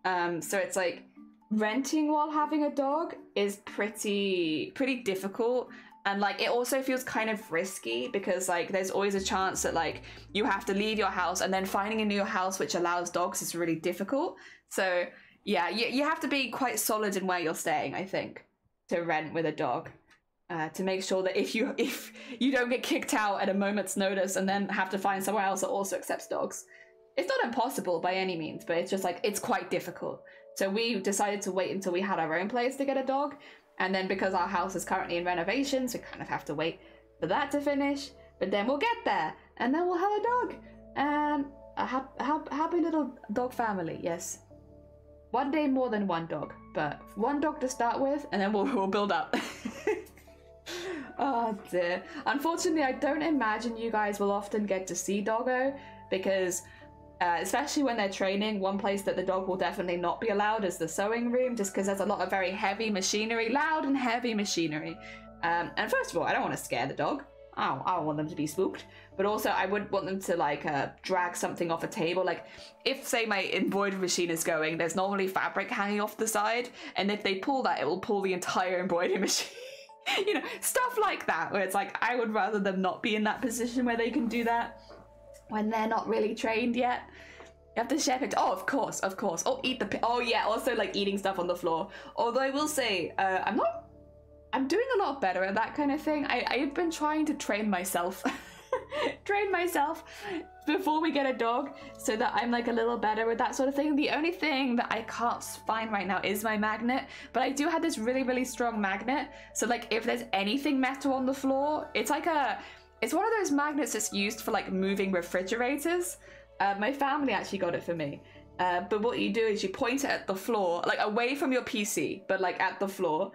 So it's like renting while having a dog is pretty difficult. And like, it also feels kind of risky because like there's always a chance that like you have to leave your house and then finding a new house which allows dogs is really difficult. So yeah, you have to be quite solid in where you're staying, I think, to rent with a dog, to make sure that if you don't get kicked out at a moment's notice and then have to find somewhere else that also accepts dogs, It's not impossible by any means, but it's just like, it's quite difficult. So we decided to wait until we had our own place to get a dog. And then because our house is currently in renovations, we kind of have to wait for that to finish. But then we'll get there, and then we'll have a dog. And a happy little dog family, yes. One day more than one dog, but one dog to start with, and then we'll build up. Oh dear. Unfortunately, I don't imagine you guys will often get to see Doggo, because especially when they're training, one place that the dog will definitely not be allowed is the sewing room, just because there's a lot of very heavy machinery, loud and heavy machinery. And first of all, I don't want to scare the dog. I don't want them to be spooked. But also, I wouldn't want them to like drag something off a table. Like, if say my embroidery machine is going, there's normally fabric hanging off the side, and if they pull that, it will pull the entire embroidery machine. You know, stuff like that, where it's like, I would rather them not be in that position where they can do that when they're not really trained yet. You have to share it. Oh, of course. Oh, eat the... Oh, yeah, also, like, eating stuff on the floor. Although I will say, I'm doing a lot better at that kind of thing. I've been trying to train myself. Train myself before we get a dog, so that I'm like a little better with that sort of thing. The only thing that I can't find right now is my magnet, but I do have this really strong magnet, so like if there's anything metal on the floor, it's like it's one of those magnets that's used for like moving refrigerators. My family actually got it for me, but what you do is you point it at the floor, like away from your PC, but like at the floor,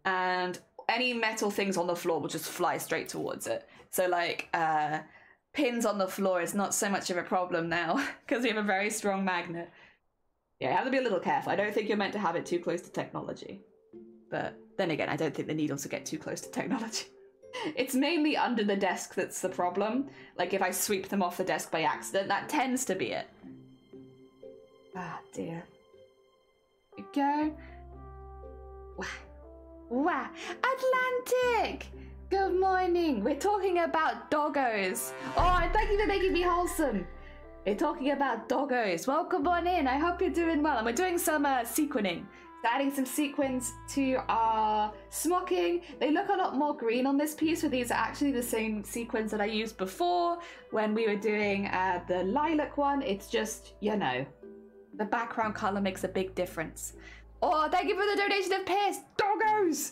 and any metal things on the floor will just fly straight towards it. So like pins on the floor is not so much of a problem now, because we have a very strong magnet. Yeah, you have to be a little careful. I don't think you're meant to have it too close to technology. But then again, I don't think the needles will get too close to technology. It's mainly under the desk that's the problem. Like if I sweep them off the desk by accident, that tends to be it. Ah, dear. Here we go. Wow. Wow. Atlantic! Good morning. We're talking about doggos. Oh, and thank you for making me wholesome. We're talking about doggos. Welcome on in. I hope you're doing well. And we're doing some sequinning. So adding some sequins to our smocking. They look a lot more green on this piece, but these are actually the same sequins that I used before when we were doing the lilac one. It's just, you know, the background color makes a big difference. Oh, thank you for the donation of Pierce. Doggos!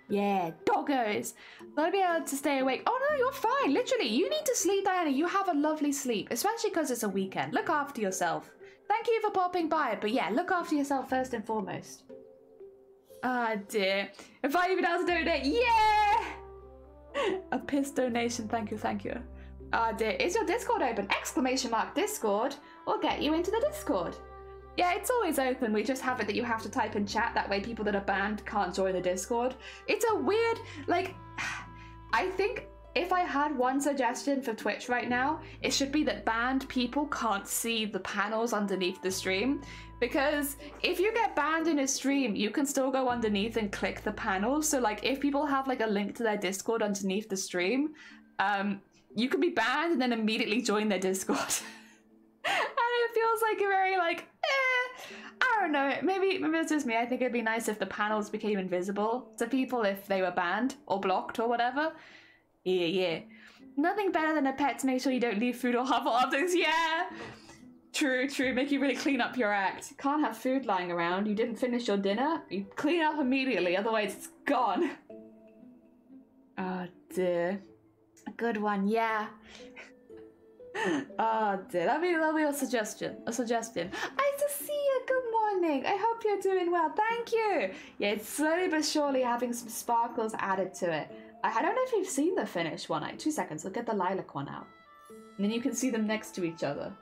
Yeah, doggos. I'll be able to stay awake. Oh no, you're fine. Literally, you need to sleep, Diana. You have a lovely sleep, especially because it's a weekend. Look after yourself. Thank you for popping by, but yeah, look after yourself first and foremost. Ah, dear. If I even else donate, yeah! A piss donation, thank you. Ah, dear. Is your Discord open? Exclamation mark Discord. We'll get you into the Discord. Yeah, it's always open. We just have it that you have to type in chat. That way people that are banned can't join the Discord. It's a weird, like, I think if I had one suggestion for Twitch right now, it should be that banned people can't see the panels underneath the stream. Because if you get banned in a stream, you can still go underneath and click the panels. So like if people have like a link to their Discord underneath the stream, you can be banned and then immediately join their Discord. And it feels like a very like, I don't know, maybe it's just me. I think it'd be nice if the panels became invisible to people if they were banned or blocked or whatever. Yeah. Nothing better than a pet to make sure you don't leave food or harmful objects. Yeah. True. Make you really clean up your act. Can't have food lying around. You didn't finish your dinner. You clean up immediately, otherwise it's gone. Oh dear. A good one, yeah. Oh dear, that'll be a suggestion. Nice to see you. Good morning. I hope you're doing well. Thank you. Yeah, it's slowly but surely having some sparkles added to it. I don't know if you've seen the finished one. 2 seconds. I'll get the lilac one out, and then you can see them next to each other.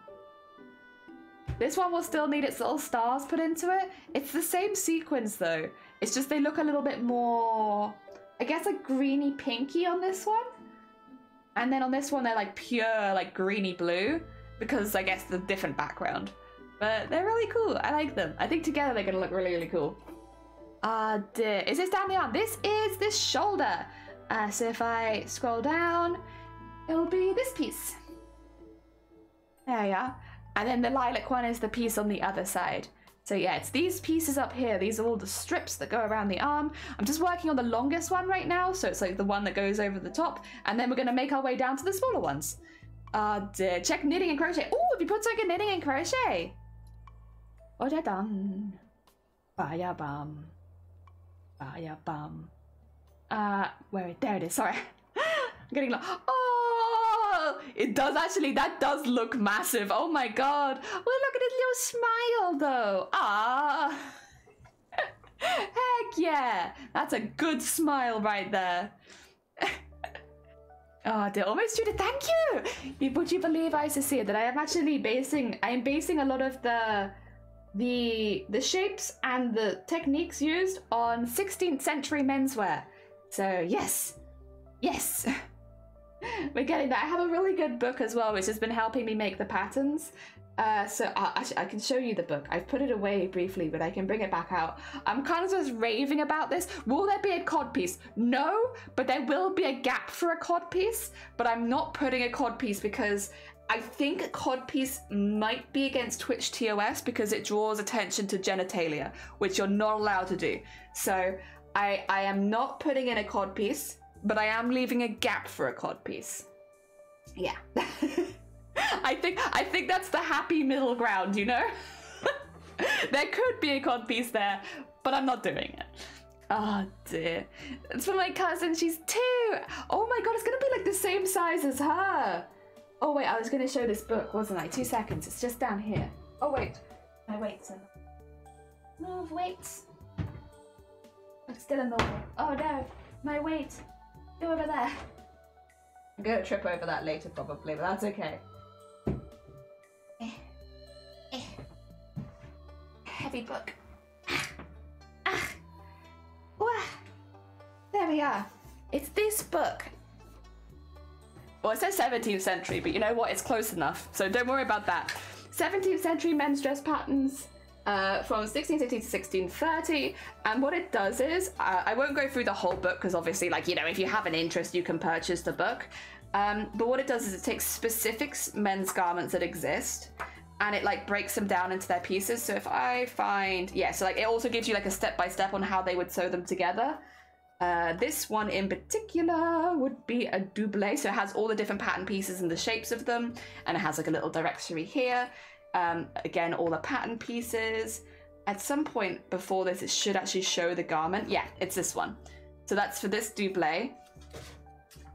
This one will still need its little stars put into it. It's the same sequence though. It's just they look a little bit more, I guess, like greeny pinky on this one. And then on this one, they're like pure, like greeny blue, because I guess the different background. But they're really cool. I like them. I think together they're gonna look really cool. Dear. Is this down the arm? This is this shoulder. So if I scroll down, it'll be this piece. There we are. And then the lilac one is the piece on the other side. So yeah, it's these pieces up here. These are all the strips that go around the arm. I'm just working on the longest one right now. So it's like the one that goes over the top. And then we're going to make our way down to the smaller ones. Oh dear. Check knitting and crochet. Oh, have you put something in knitting and crochet? Oh, they're done. Baya bum. Baya bum. Where? There it is. Sorry. I'm getting lost. Oh, it does actually. That does look massive. Oh my god. Well, look at his little smile though. Ah. Heck yeah. That's a good smile right there. Oh, they're almost due to thank you. Would you believe, Isocea, that I am actually basing a lot of the shapes and the techniques used on 16th century menswear. So yes, we're getting that. I have a really good book as well, which has been helping me make the patterns. So I can show you the book. I've put it away briefly, but I can bring it back out. I'm kind of just raving about this. Will there be a codpiece? No, but there will be a gap for a codpiece. But I'm not putting a codpiece because I think a codpiece might be against Twitch TOS because it draws attention to genitalia, which you're not allowed to do. So I am not putting in a codpiece, but I am leaving a gap for a codpiece. Yeah. I think that's the happy middle ground, you know? There could be a codpiece there, but I'm not doing it. Oh dear. It's for my cousin, she's 2. Oh my god, it's gonna be like the same size as her. Oh wait, I was gonna show this book, wasn't I? 2 seconds, it's just down here. Oh wait, my weights are... Move, weights. I'm still in the way. Oh no, my weight. Go over there. I'm gonna trip over that later probably, but that's okay. Heavy book. There we are. It's this book. Well, it says 17th century, but you know what? It's close enough, so don't worry about that. 17th century men's dress patterns from 1660 to 1630, and what it does is, I won't go through the whole book because obviously, like, you know, if you have an interest, you can purchase the book. But what it does is it takes specific men's garments that exist and it like breaks them down into their pieces. So if I find, yeah, so like it also gives you like a step-by-step on how they would sew them together. This one in particular would be a double, so it has all the different pattern pieces and the shapes of them, and it has like a little directory here. Again, all the pattern pieces. At some point before this, it should actually show the garment. Yeah, it's this one. So that's for this double.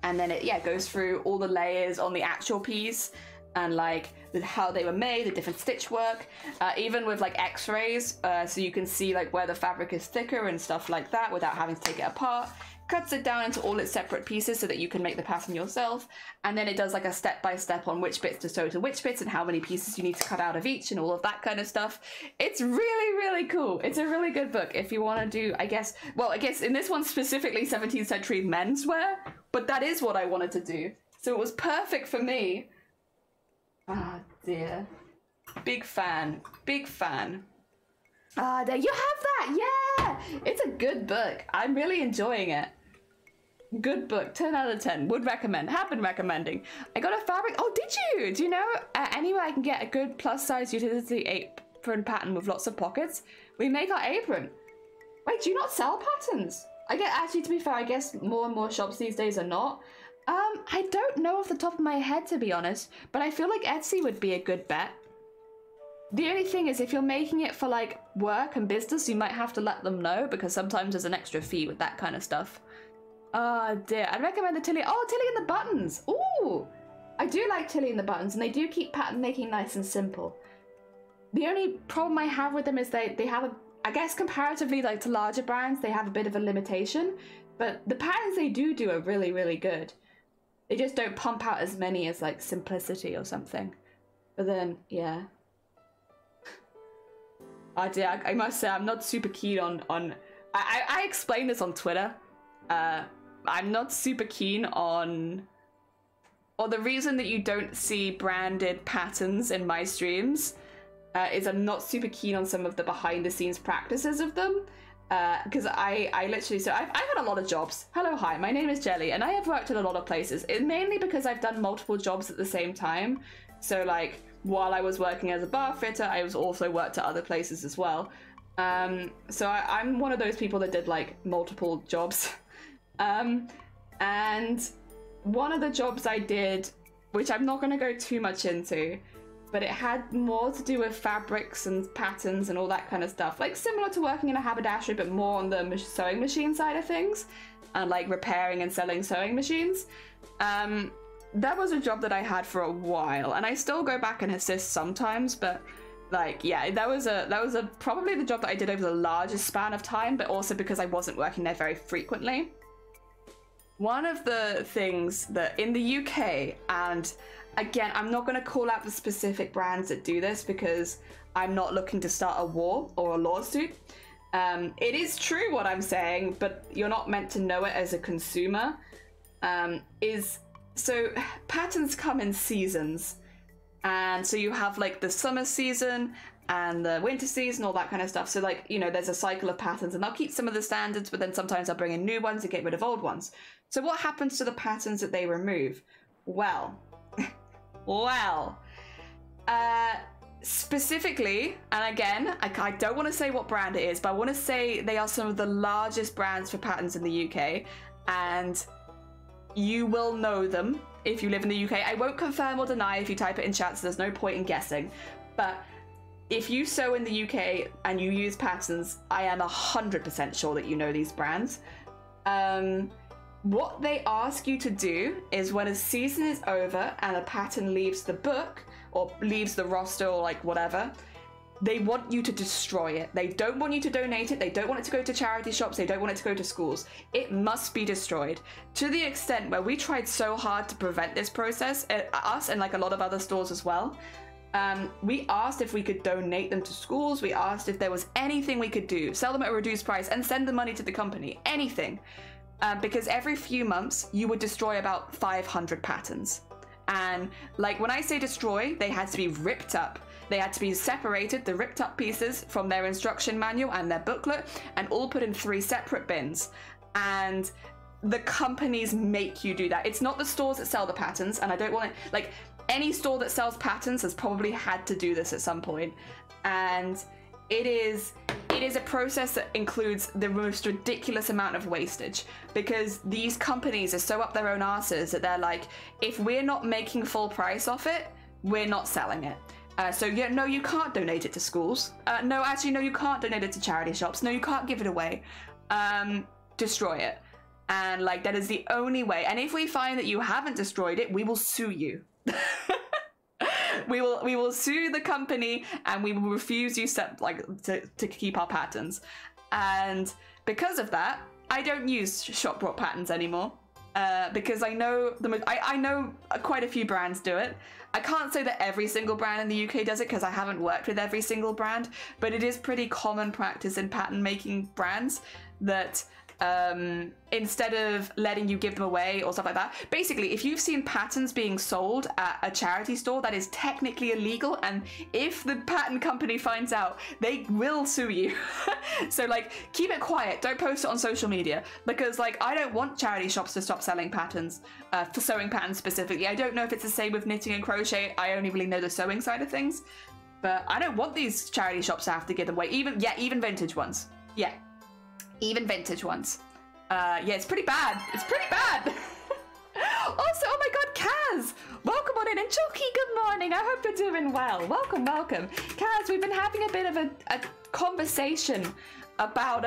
And then it, yeah, goes through all the layers on the actual piece and like how they were made, the different stitch work, even with like x-rays, so you can see like where the fabric is thicker and stuff like that without having to take it apart. Cuts it down into all its separate pieces so that you can make the pattern yourself, and then it does like a step-by-step on which bits to sew to which bits and how many pieces you need to cut out of each and all of that kind of stuff. It's really, really cool. It's a really good book if you want to do, I guess in this one specifically 17th century menswear, but that is what I wanted to do, so it was perfect for me. Ah, dear. Big fan. Big fan. Ah, there you have that. Yeah, it's a good book. I'm really enjoying it. Good book. 10 out of 10. Would recommend. Have been recommending. I got a fabric. Oh, did you? Do you know anywhere I can get a good plus size utility apron pattern with lots of pockets? We make our apron. Wait, do you not sell patterns? I get, actually, to be fair, I guess more and more shops these days are not. I don't know off the top of my head, to be honest, but I feel like Etsy would be a good bet. The only thing is, if you're making it for like work and business, you might have to let them know because sometimes there's an extra fee with that kind of stuff. Oh dear, I'd recommend the Tilly. Oh, Tilly and the Buttons. Ooh, I do like Tilly and the Buttons, and they do keep pattern making nice and simple. The only problem I have with them is they have a, I guess comparatively like to larger brands, they have a bit of a limitation, but the patterns they do are really, really good. They just don't pump out as many as like Simplicity or something. But then, yeah. Oh dear, I must say I'm not super keen on I explained this on Twitter. I'm not super keen on, or the reason that you don't see branded patterns in my streams is I'm not super keen on some of the behind the scenes practices of them. Because I literally, so I've had a lot of jobs. Hello, hi, my name is Jelly, and I have worked in a lot of places. Mainly because I've done multiple jobs at the same time. So like, while I was working as a bar fitter, I was also worked at other places as well. So I'm one of those people that did like multiple jobs. And one of the jobs I did which I'm not going to go too much into, but it had more to do with fabrics and patterns and all that kind of stuff. Like similar to working in a haberdashery, but more on the sewing machine side of things, and like repairing and selling sewing machines. That was a job that I had for a while, and I still go back and assist sometimes, but like, yeah, that was probably the job that I did over the largest span of time, but also because I wasn't working there very frequently. One of the things that in the UK, and again, I'm not going to call out the specific brands that do this because I'm not looking to start a war or a lawsuit. It is true what I'm saying, but you're not meant to know it as a consumer. So patterns come in seasons. And so you have like the summer season and the winter season, all that kind of stuff. So like, you know, there's a cycle of patterns, and I'll keep some of the standards, but then sometimes I'll bring in new ones and get rid of old ones. So what happens to the patterns that they remove? Well, specifically, and again, I don't want to say what brand it is, but I want to say they are some of the largest brands for patterns in the UK, and you will know them if you live in the UK. I won't confirm or deny if you type it in chat, so there's no point in guessing. But if you sew in the UK and you use patterns, I am 100% sure that you know these brands. What they ask you to do is when a season is over and a pattern leaves the book or leaves the roster or like whatever, they want you to destroy it. They don't want you to donate it. They don't want it to go to charity shops. They don't want it to go to schools. It must be destroyed. To the extent where we tried so hard to prevent this process, us and like a lot of other stores as well, we asked if we could donate them to schools. We asked if there was anything we could do, sell them at a reduced price and send the money to the company, anything. Because every few months you would destroy about 500 patterns. And like when I say destroy, they had to be ripped up. They had to be separated, the ripped up pieces, from their instruction manual and their booklet, and all put in 3 separate bins. And the companies make you do that. It's not the stores that sell the patterns, and I don't want to, like, any store that sells patterns has probably had to do this at some point. And it is a process that includes the most ridiculous amount of wastage, because these companies are so up their own asses that they're like, if we're not making full price off it, we're not selling it. So yeah, no, you can't donate it to schools. No, actually, no, you can't donate it to charity shops. No, you can't give it away. Destroy it. And like, that is the only way. And if we find that you haven't destroyed it, we will sue you. We will sue the company, and we will refuse you to keep our patterns. And because of that, I don't use shop brought patterns anymore. Because I know I know quite a few brands do it. I can't say that every single brand in the UK does it because I haven't worked with every single brand, but it is pretty common practice in pattern making brands that instead of letting you give them away or stuff like that, basically if you've seen patterns being sold at a charity store, that is technically illegal, and if the pattern company finds out, they will sue you. So like, keep it quiet, don't post it on social media, because like, I don't want charity shops to stop selling patterns, for sewing patterns specifically. I don't know if it's the same with knitting and crochet. I only really know the sewing side of things, but I don't want these charity shops to have to give them away, even vintage ones. Even vintage ones. Yeah, it's pretty bad. It's pretty bad. Also, oh my god, Kaz! Welcome on in. And Chucky, good morning. I hope you're doing well. Welcome, welcome. Kaz, we've been having a bit of a conversation about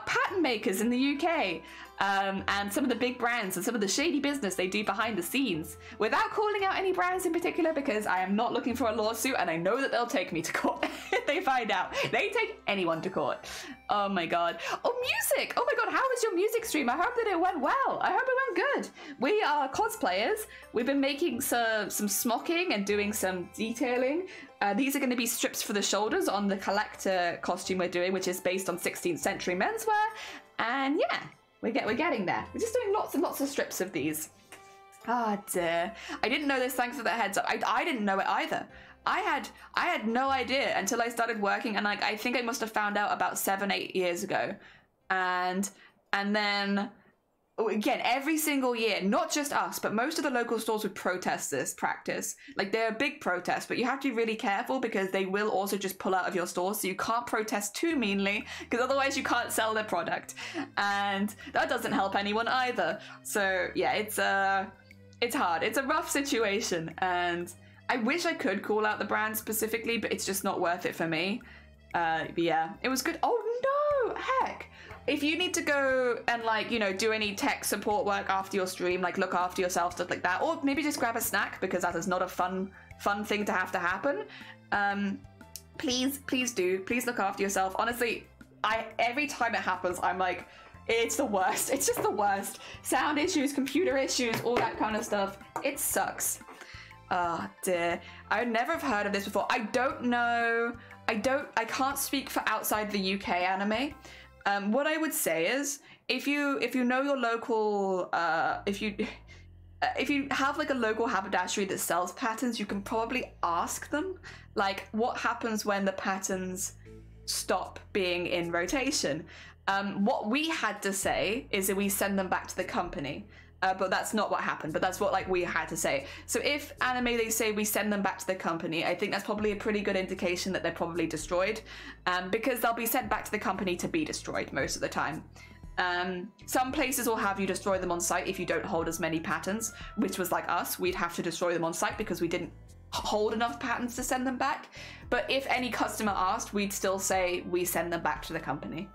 pattern makers in the UK. And some of the big brands and some of the shady business they do behind the scenes, without calling out any brands in particular, because I am not looking for a lawsuit, and I know that they'll take me to court if they find out. They take anyone to court. Oh my god. Oh, music! Oh my god, how was your music stream? I hope that it went well. I hope it went good. We are cosplayers. We've been making some smocking and doing some detailing. These are going to be strips for the shoulders on the collector costume we're doing, which is based on 16th century menswear. And yeah, we're getting there. We're just doing lots and lots of strips of these. Ah, dear. I didn't know this, thanks for the heads up. I didn't know it either. I had no idea until I started working, and like, I think I must have found out about 7-8 years ago. And then again, every single year, not just us, but most of the local stores would protest this practice. Like, they're a big protest, but you have to be really careful because they will also just pull out of your store, so you can't protest too meanly, because otherwise you can't sell their product. And that doesn't help anyone either. So yeah, it's hard. It's a rough situation, and I wish I could call out the brand specifically, but it's just not worth it for me. But yeah, it was good. Oh no, heck. If you need to go and like, you know, do any tech support work after your stream, like look after yourself, stuff like that, or maybe just grab a snack because that is not a fun thing to have to happen. Please do. Please look after yourself. Honestly, every time it happens, I'm like, it's the worst. It's just the worst. Sound issues, computer issues, all that kind of stuff. It sucks. Oh dear. I would never have heard of this before. I don't know. I can't speak for outside the UK anime. What I would say is, if you know your local, if you have like a local haberdashery that sells patterns, you can probably ask them, like, what happens when the patterns stop being in rotation. What we had to say is that we send them back to the company. But that's not what happened, but that's what like we had to say. So if anime, they say we send them back to the company, I think that's probably a pretty good indication that they're probably destroyed, because they'll be sent back to the company to be destroyed most of the time. Some places will have you destroy them on site if you don't hold as many patterns, which was like us. We'd have to destroy them on site because we didn't hold enough patterns to send them back. But if any customer asked, we'd still say we send them back to the company.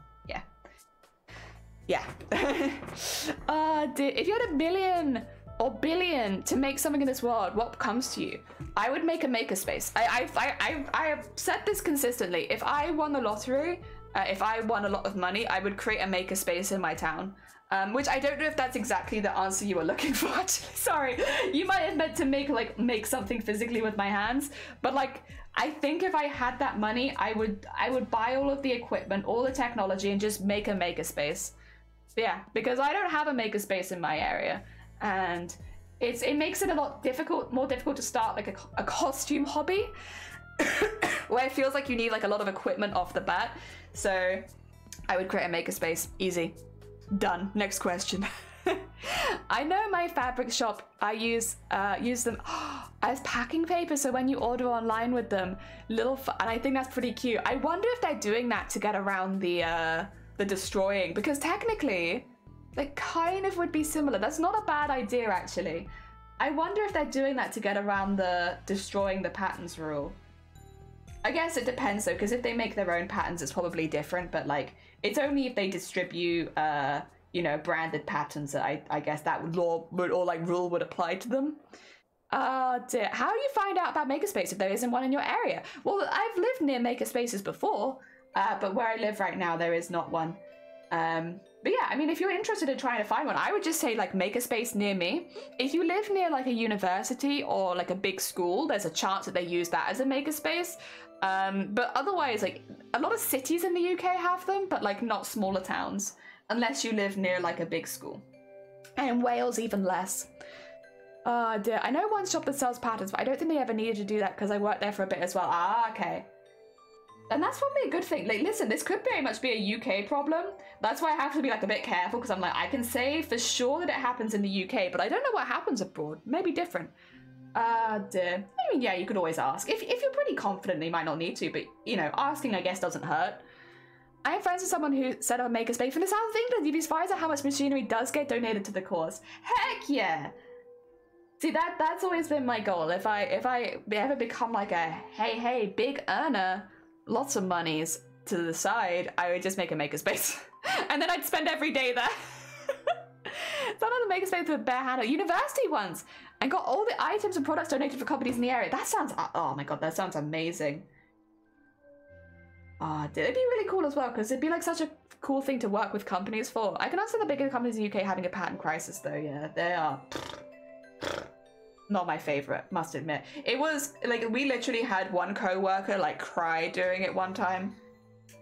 Yeah. If you had 1 million or billion to make something in this world, what comes to you? I would make a makerspace. I have said this consistently. If I won the lottery, if I won a lot of money, I would create a makerspace in my town. Which I don't know if that's exactly the answer you were looking for, actually. Sorry. You might have meant to make something physically with my hands, but like, I think if I had that money, I would buy all of the equipment, all the technology, and just make a makerspace. Yeah, because I don't have a makerspace in my area, and it makes it a lot more difficult to start like a costume hobby, where it feels like you need like a lot of equipment off the bat. So I would create a makerspace. Easy. Done. Next question. I know my fabric shop, I use them as packing paper, so when you order online with them, and I think that's pretty cute. I wonder if they're doing that to get around the destroying, because technically they kind of would be similar. That's not a bad idea, actually. I wonder if they're doing that to get around the destroying the patterns rule. I guess it depends though, because if they make their own patterns, it's probably different, but like, it's only if they distribute you know, branded patterns that I guess that law would, or like rule would apply to them. Dear. How do you find out about makerspace if there isn't one in your area? Well, I've lived near makerspaces before, but where I live right now, there is not one. But yeah, I mean, if you're interested in trying to find one, I would just say like make a space near me. If you live near like a university or like a big school, there's a chance that they use that as a makerspace. But otherwise, like a lot of cities in the UK have them, but like not smaller towns, unless you live near like a big school. And in Wales, even less. Dear. I know one shop that sells patterns, but I don't think they ever needed to do that because I worked there for a bit as well. Okay. And that's probably a good thing. Like, listen, this could very much be a UK problem. That's why I have to be like a bit careful, because I'm like, I can say for sure that it happens in the UK, but I don't know what happens abroad. Maybe different. Dear. I mean, yeah, you could always ask. If you're pretty confident, you might not need to, but, you know, asking, I guess, doesn't hurt. I am friends with someone who set up a makerspace from the south of England. You'd be surprised at how much machinery does get donated to the cause. Heck yeah! See, that's always been my goal. If I ever become like a hey big earner, lots of monies to the side, I would just make a makerspace. And then I'd spend every day there. Some of the makerspace with barehanded university ones, and got all the items and products donated for companies in the area. That sounds, oh my god, that sounds amazing. It'd be really cool as well, because it'd be like such a cool thing to work with companies for. I can understand the bigger companies in the UK having a patent crisis though. Yeah, they are not my favorite, must admit. It was like, we literally had one co-worker like cry during it one time,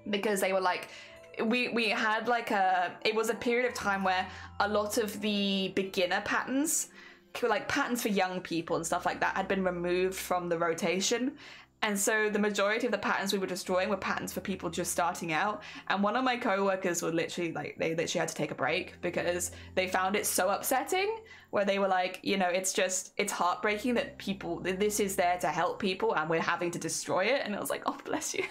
because they were like, we had like it was a period of time where a lot of the beginner patterns, like patterns for young people and stuff like that, had been removed from the rotation. And so the majority of the patterns we were destroying were patterns for people just starting out. And one of my co-workers would literally, like, they literally had to take a break because they found it so upsetting, where they were like, you know, it's heartbreaking that this is there to help people and we're having to destroy it. And I was like, oh, bless you.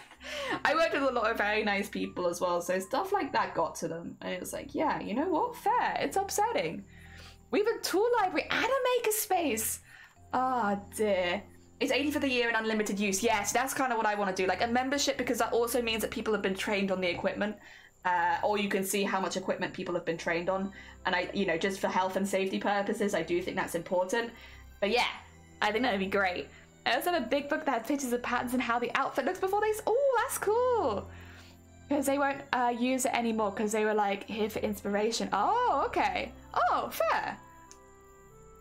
I worked with a lot of very nice people as well, so stuff like that got to them. And it was like, yeah, you know what? Fair. It's upsetting. We have a tool library and a makerspace. Ah, dear. It's 80 for the year and unlimited use. Yes, that's kind of what I want to do. Like a membership, because that also means that people have been trained on the equipment. Or you can see how much equipment people have been trained on. And I, you know, just for health and safety purposes, I do think that's important. But yeah, I think that'd be great. I also have a big book that has pictures of patterns and how the outfit looks before they... Oh, that's cool. Because they won't use it anymore because they were like here for inspiration. Oh, okay. Oh, fair.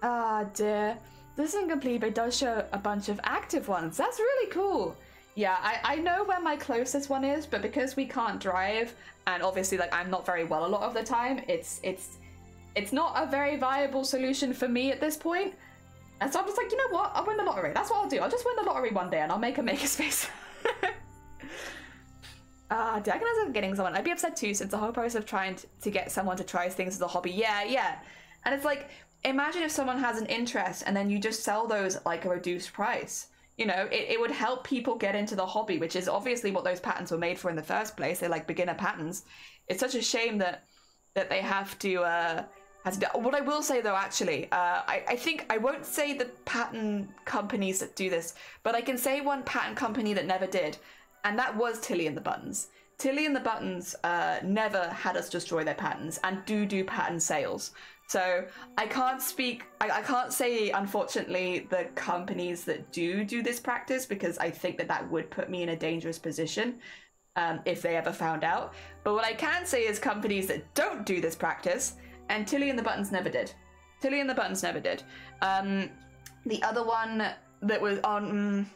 Ah, dear. This isn't complete, but it does show a bunch of active ones. That's really cool. Yeah, I know where my closest one is, but because we can't drive, and obviously like I'm not very well a lot of the time, it's not a very viable solution for me at this point. And so I'm just like, you know what? I'll win the lottery. That's what I'll do. I'll just win the lottery one day and I'll make a makerspace. I can end up getting someone. I'd be upset too, since the whole process of trying to get someone to try things as a hobby. Yeah. And it's like, imagine if someone has an interest and then you just sell those at like a reduced price. You know, it would help people get into the hobby, which is obviously what those patterns were made for in the first place. They're like beginner patterns. It's such a shame that they have to what I will say though, actually, I think I won't say the pattern companies that do this, but I can say one pattern company that never did. And that was Tilly and the Buttons. Tilly and the Buttons never had us destroy their patterns and do pattern sales. So I can't speak, I can't say, unfortunately, the companies that do this practice, because I think that would put me in a dangerous position if they ever found out. But what I can say is companies that don't do this practice, and Tilly and the Buttons never did. Tilly and the Buttons never did. The other one that was on...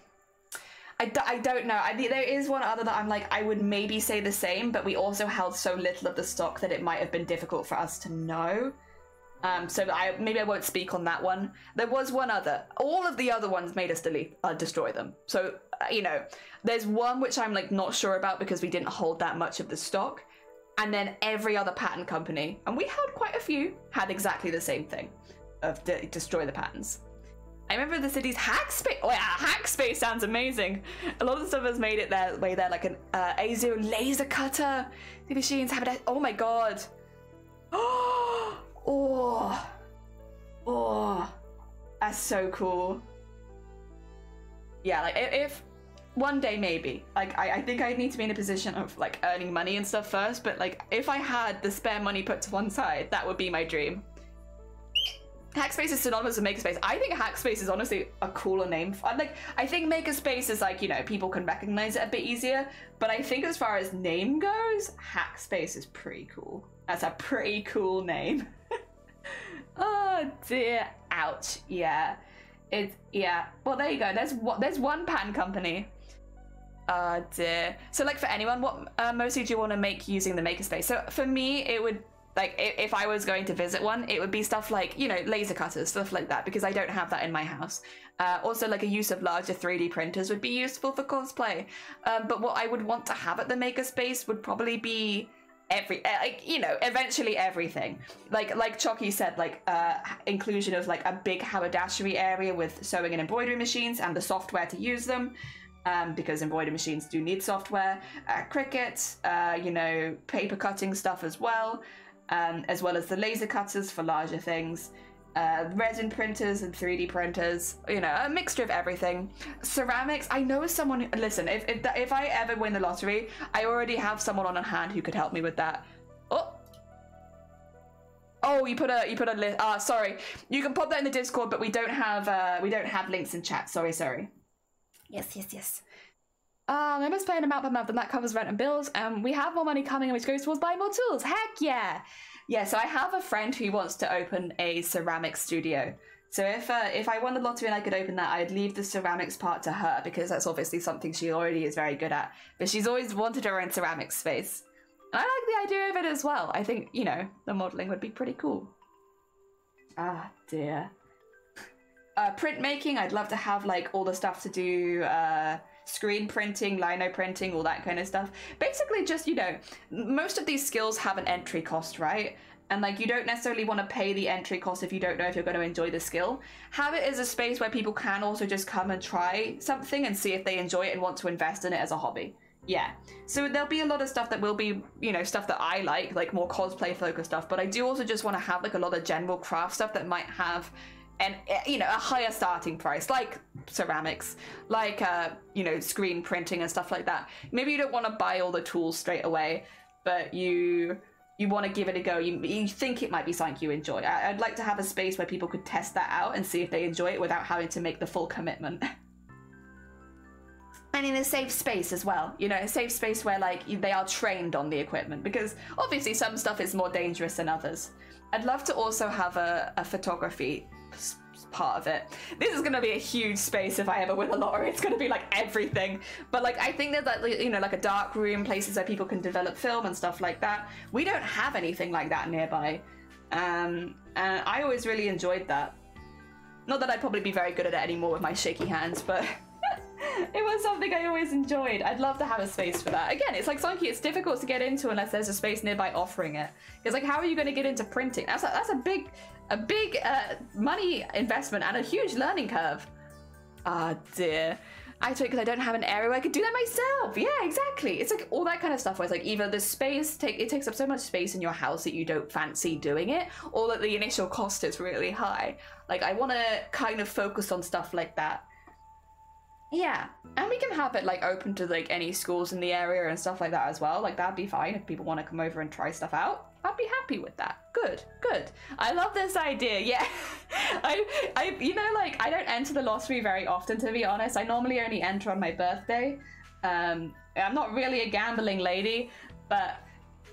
I don't know. There is one other that I'm like, I would maybe say the same, but we also held so little of the stock that it might have been difficult for us to know. So maybe I won't speak on that one. There was one other. All of the other ones made us destroy them. So, you know, there's one which I'm like not sure about because we didn't hold that much of the stock. And then every other pattern company, and we held quite a few, had exactly the same thing of destroy the patterns. I remember the city's Hackspace. Oh yeah, Hackspace sounds amazing. A lot of the stuff has made it their way there, like an A0 laser cutter. The machines have it. Oh my god. Oh, that's so cool. Yeah, like if one day maybe, like I think I need to be in a position of like earning money and stuff first. But like if I had the spare money put to one side, that would be my dream. Hackspace is synonymous with Makerspace. I think Hackspace is honestly a cooler name. I think Makerspace is like, you know, people can recognize it a bit easier. But I think as far as name goes, Hackspace is pretty cool. That's a pretty cool name. Oh dear, ouch. Yeah, Well, there you go. There's one pattern company. Oh dear. So like for anyone, what mostly do you want to make using the Makerspace? So for me, it would. Like, if I was going to visit one, it would be stuff like, you know, laser cutters, stuff like that, because I don't have that in my house. Also, like, a use of larger 3D printers would be useful for cosplay. But what I would want to have at the Makerspace would probably be eventually everything. Like Chalky said, like, inclusion of, like, a big haberdashery area with sewing and embroidery machines and the software to use them. Because embroidery machines do need software. Cricut, you know, paper cutting stuff as well as the laser cutters for larger things, resin printers and 3D printers, you know, a mixture of everything. Ceramics, I know someone, listen, if I ever win the lottery, I already have someone on hand who could help me with that. Oh, you put a list, sorry. You can pop that in the Discord, but we don't have links in chat, sorry. Yes. Members pay an amount per month and that covers rent and bills, and we have more money coming which goes towards buying more tools. Heck yeah! Yeah, so I have a friend who wants to open a ceramics studio. So if I won the lottery and I could open that, I'd leave the ceramics part to her, because that's obviously something she already is very good at. But she's always wanted her own ceramics space. And I like the idea of it as well. I think, you know, the modelling would be pretty cool. Ah, dear. Printmaking, I'd love to have like all the stuff to do, screen printing, lino printing, all that kind of stuff. Basically just, you know, most of these skills have an entry cost, right? And like you don't necessarily want to pay the entry cost if you don't know if you're going to enjoy the skill. Have it as a space where people can also just come and try something and see if they enjoy it and want to invest in it as a hobby. Yeah, so there'll be a lot of stuff that will be, you know, stuff that I like more cosplay focused stuff, but I do also just want to have like a lot of general craft stuff that might have an, you know, a higher starting price, like ceramics, like, you know, screen printing and stuff like that. Maybe you don't want to buy all the tools straight away, but you want to give it a go. You think it might be something you enjoy. I'd like to have a space where people could test that out and see if they enjoy it without having to make the full commitment. And in a safe space as well, you know, a safe space where like they are trained on the equipment, because obviously some stuff is more dangerous than others. I'd love to also have a photography part of it. This is going to be a huge space if I ever win the lottery. It's going to be like everything. But like I think that, you know, like a dark room, places where people can develop film and stuff like that. We don't have anything like that nearby. And I always really enjoyed that. Not that I'd probably be very good at it anymore with my shaky hands, but it was something I always enjoyed. I'd love to have a space for that. Again, it's like something it's difficult to get into unless there's a space nearby offering it. Because like, how are you going to get into printing? That's a big money investment and a huge learning curve. Ah, dear. I do it because I don't have an area where I could do that myself. Yeah, exactly. It's like all that kind of stuff where it's like either the space it takes up so much space in your house that you don't fancy doing it, or that the initial cost is really high. Like I want to kind of focus on stuff like that. Yeah, and we can have it like open to like any schools in the area and stuff like that as well. Like that'd be fine if people want to come over and try stuff out. I'd be happy with that. Good, good. I love this idea. Yeah, I you know, like I don't enter the lottery very often, to be honest. I normally only enter on my birthday. I'm not really a gambling lady, but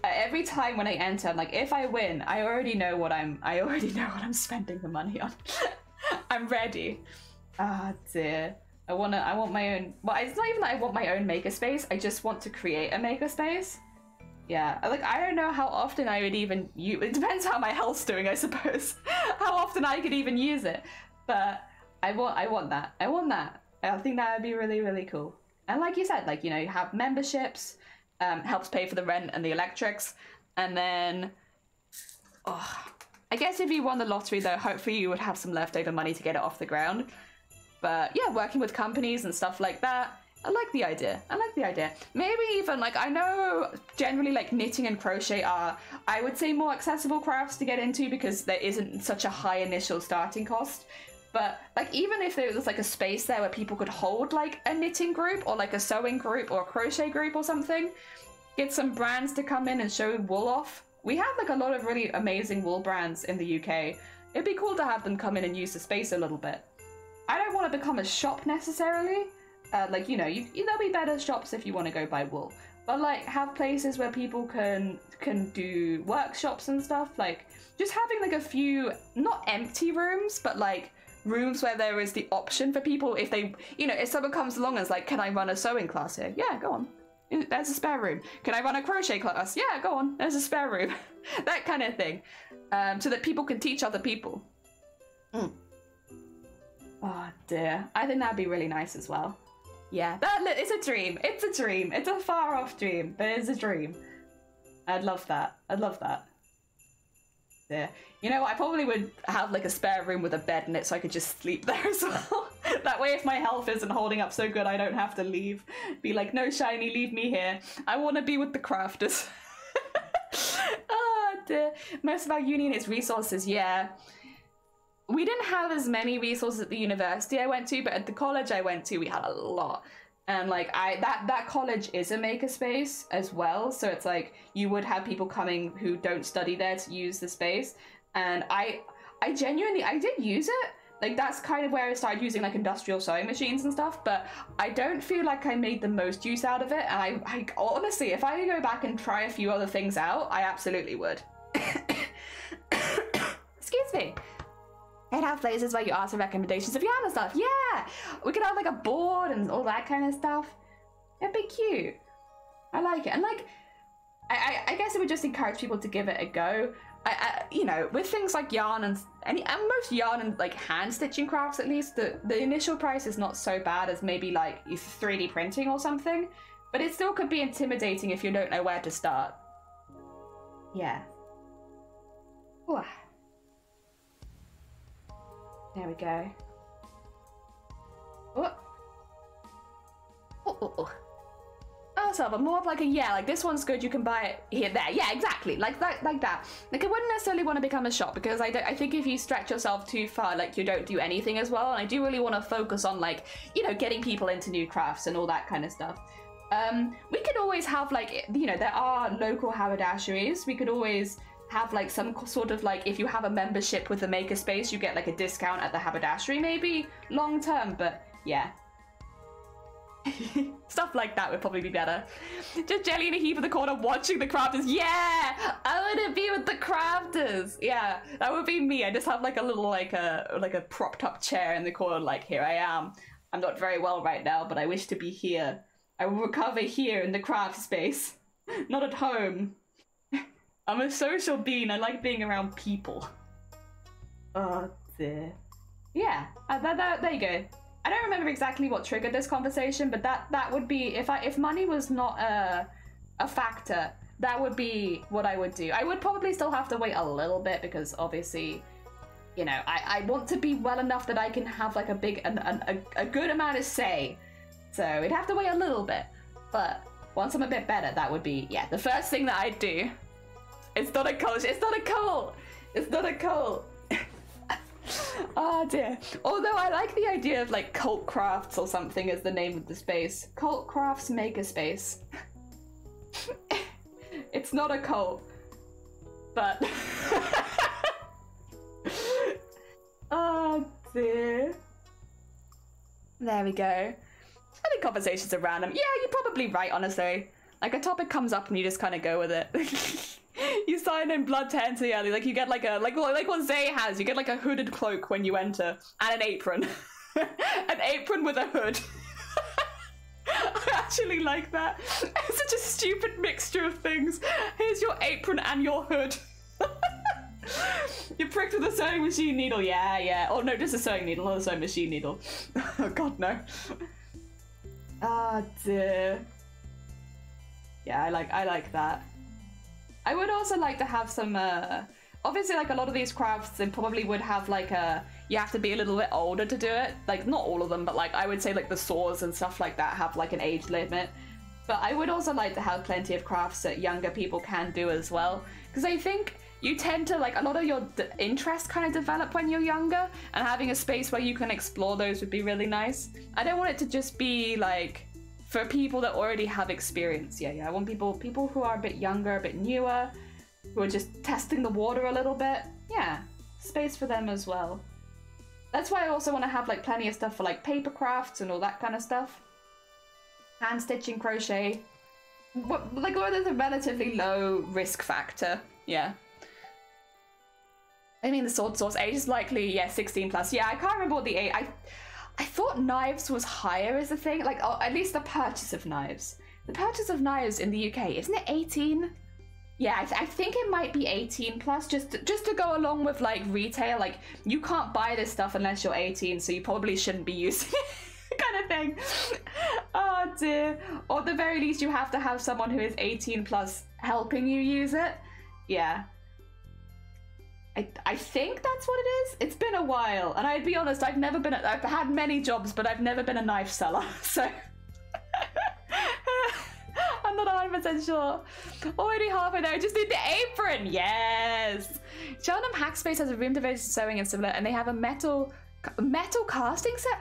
every time when I enter, I'm like, if I win, I already know what I'm spending the money on. I'm ready. Ah, dear. I want my own, well, it's not even that I want my own makerspace, I just want to create a makerspace. Yeah, like, I don't know how often I would even use, it depends how my health's doing, I suppose, how often I could even use it, but I want that. I think that would be really, really cool. And like you said, like, you know, you have memberships, helps pay for the rent and the electrics, and then, oh, I guess if you won the lottery though, hopefully you would have some leftover money to get it off the ground. But yeah, working with companies and stuff like that, I like the idea. Maybe even like, I know generally like knitting and crochet are, I would say, more accessible crafts to get into because there isn't such a high initial starting cost. But like, even if there was like a space there where people could hold like a knitting group or like a sewing group or a crochet group or something, get some brands to come in and show wool off. We have like a lot of really amazing wool brands in the UK. It'd be cool to have them come in and use the space a little bit. I don't want to become a shop necessarily. Like, you know, there'll be better shops if you want to go buy wool. But like, have places where people can do workshops and stuff. Like, just having like a few, not empty rooms, but like rooms where there is the option for people if they, you know, if someone comes along and is like, can I run a sewing class here? Yeah, go on. There's a spare room. Can I run a crochet class? Yeah, go on. There's a spare room. That kind of thing. So that people can teach other people. Oh dear. I think that'd be really nice as well. Yeah, it's a dream. It's a dream. It's a far off dream, but it's a dream. I'd love that. Yeah. You know, I probably would have like a spare room with a bed in it so I could just sleep there as well. That way if my health isn't holding up so good, I don't have to leave. Be like, no, Shiny, leave me here. I want to be with the crafters. Oh dear. Most of our uni and its resources, yeah. We didn't have as many resources at the university I went to, but at the college I went to, we had a lot. And like that college is a makerspace as well, so it's like you would have people coming who don't study there to use the space. And I genuinely did use it. Like that's kind of where I started using like industrial sewing machines and stuff, but I don't feel like I made the most use out of it. And I honestly, if I could go back and try a few other things out, I absolutely would. Excuse me. I'd have places where you ask for recommendations of yarn and stuff. Yeah, we could have like a board and all that kind of stuff. It'd be cute. I like it. And like, I guess it would just encourage people to give it a go. You know, with things like yarn and most yarn and like hand stitching crafts, at least the initial price is not so bad as maybe like 3D printing or something, but it still could be intimidating if you don't know where to start. Yeah. Ooh. There we go. Oh. Oh. parcel, but more of like a, yeah, like this one's good, you can buy it here, there. Yeah, exactly, like that, like that. Like I wouldn't necessarily want to become a shop because I think if you stretch yourself too far, like you don't do anything as well. And I do really want to focus on like, you know, getting people into new crafts and all that kind of stuff. We could always have like, you know, there are local haberdasheries. We could always have like some sort of like, if you have a membership with the makerspace, you get like a discount at the haberdashery, maybe long term, but yeah. Stuff like that would probably be better. Just Jelly in a heap in the corner watching the crafters. Yeah, I want to be with the crafters. Yeah, that would be me. I just have like a little like a propped up chair in the corner, like, here I am. I'm not very well right now, but I wish to be here. I will recover here in the craft space, not at home. I'm a social being. I like being around people. Oh dear. Yeah, there you go. I don't remember exactly what triggered this conversation, but that would be, if money was not a factor, that would be what I would do. I would probably still have to wait a little bit because obviously, you know, I want to be well enough that I can have like a good amount of say. So it'd have to wait a little bit, but once I'm a bit better, that would be, yeah, the first thing that I'd do. It's not a cult. It's not a cult. It's not a cult. Oh dear. Although I like the idea of like Cult Crafts or something as the name of the space. Cult Crafts Makerspace. It's not a cult, but oh dear. There we go. I think conversations are random. Yeah, you're probably right, honestly. Like a topic comes up and you just kind of go with it. You sign in blood tent, so yeah, like you get like a like what Zay has. You get like a hooded cloak when you enter and an apron, an apron with a hood. I actually like that. It's such a stupid mixture of things. Here's your apron and your hood. You're pricked with a sewing machine needle. Yeah, yeah. Oh no, just a sewing needle, not a sewing machine needle. Oh god, no. Ah dear. Yeah, I like that. I would also like to have some, obviously like a lot of these crafts, they probably would have like you have to be a little bit older to do it. Like not all of them, but like I would say like the saws and stuff like that have like an age limit. But I would also like to have plenty of crafts that younger people can do as well. Because I think you tend to like, a lot of your interests kind of develop when you're younger, and having a space where you can explore those would be really nice. I don't want it to just be like, for people that already have experience. Yeah, I want people who are a bit younger, a bit newer, who are just testing the water a little bit. Yeah, space for them as well. That's why I also want to have like plenty of stuff for like paper crafts and all that kind of stuff. Hand stitching, crochet. Like where there's a relatively low risk factor. Yeah. I mean the sword source age is likely, yeah, 16 plus. Yeah, I can't remember what the age. I thought knives was higher as a thing, like at least the purchase of knives. The purchase of knives in the UK, isn't it 18? Yeah, I think it might be 18 plus, just to go along with like retail. Like you can't buy this stuff unless you're 18, so you probably shouldn't be using it, kind of thing. Oh dear. Or at the very least, you have to have someone who is 18 plus helping you use it. Yeah. I think that's what it is. It's been a while, and I'd be honest, I've had many jobs, but I've never been a knife seller, so I'm not 100% sure. Already halfway there, I just need the apron. Yes. Cheltenham Hackspace has a room devoted to sewing and similar, and they have a metal casting set.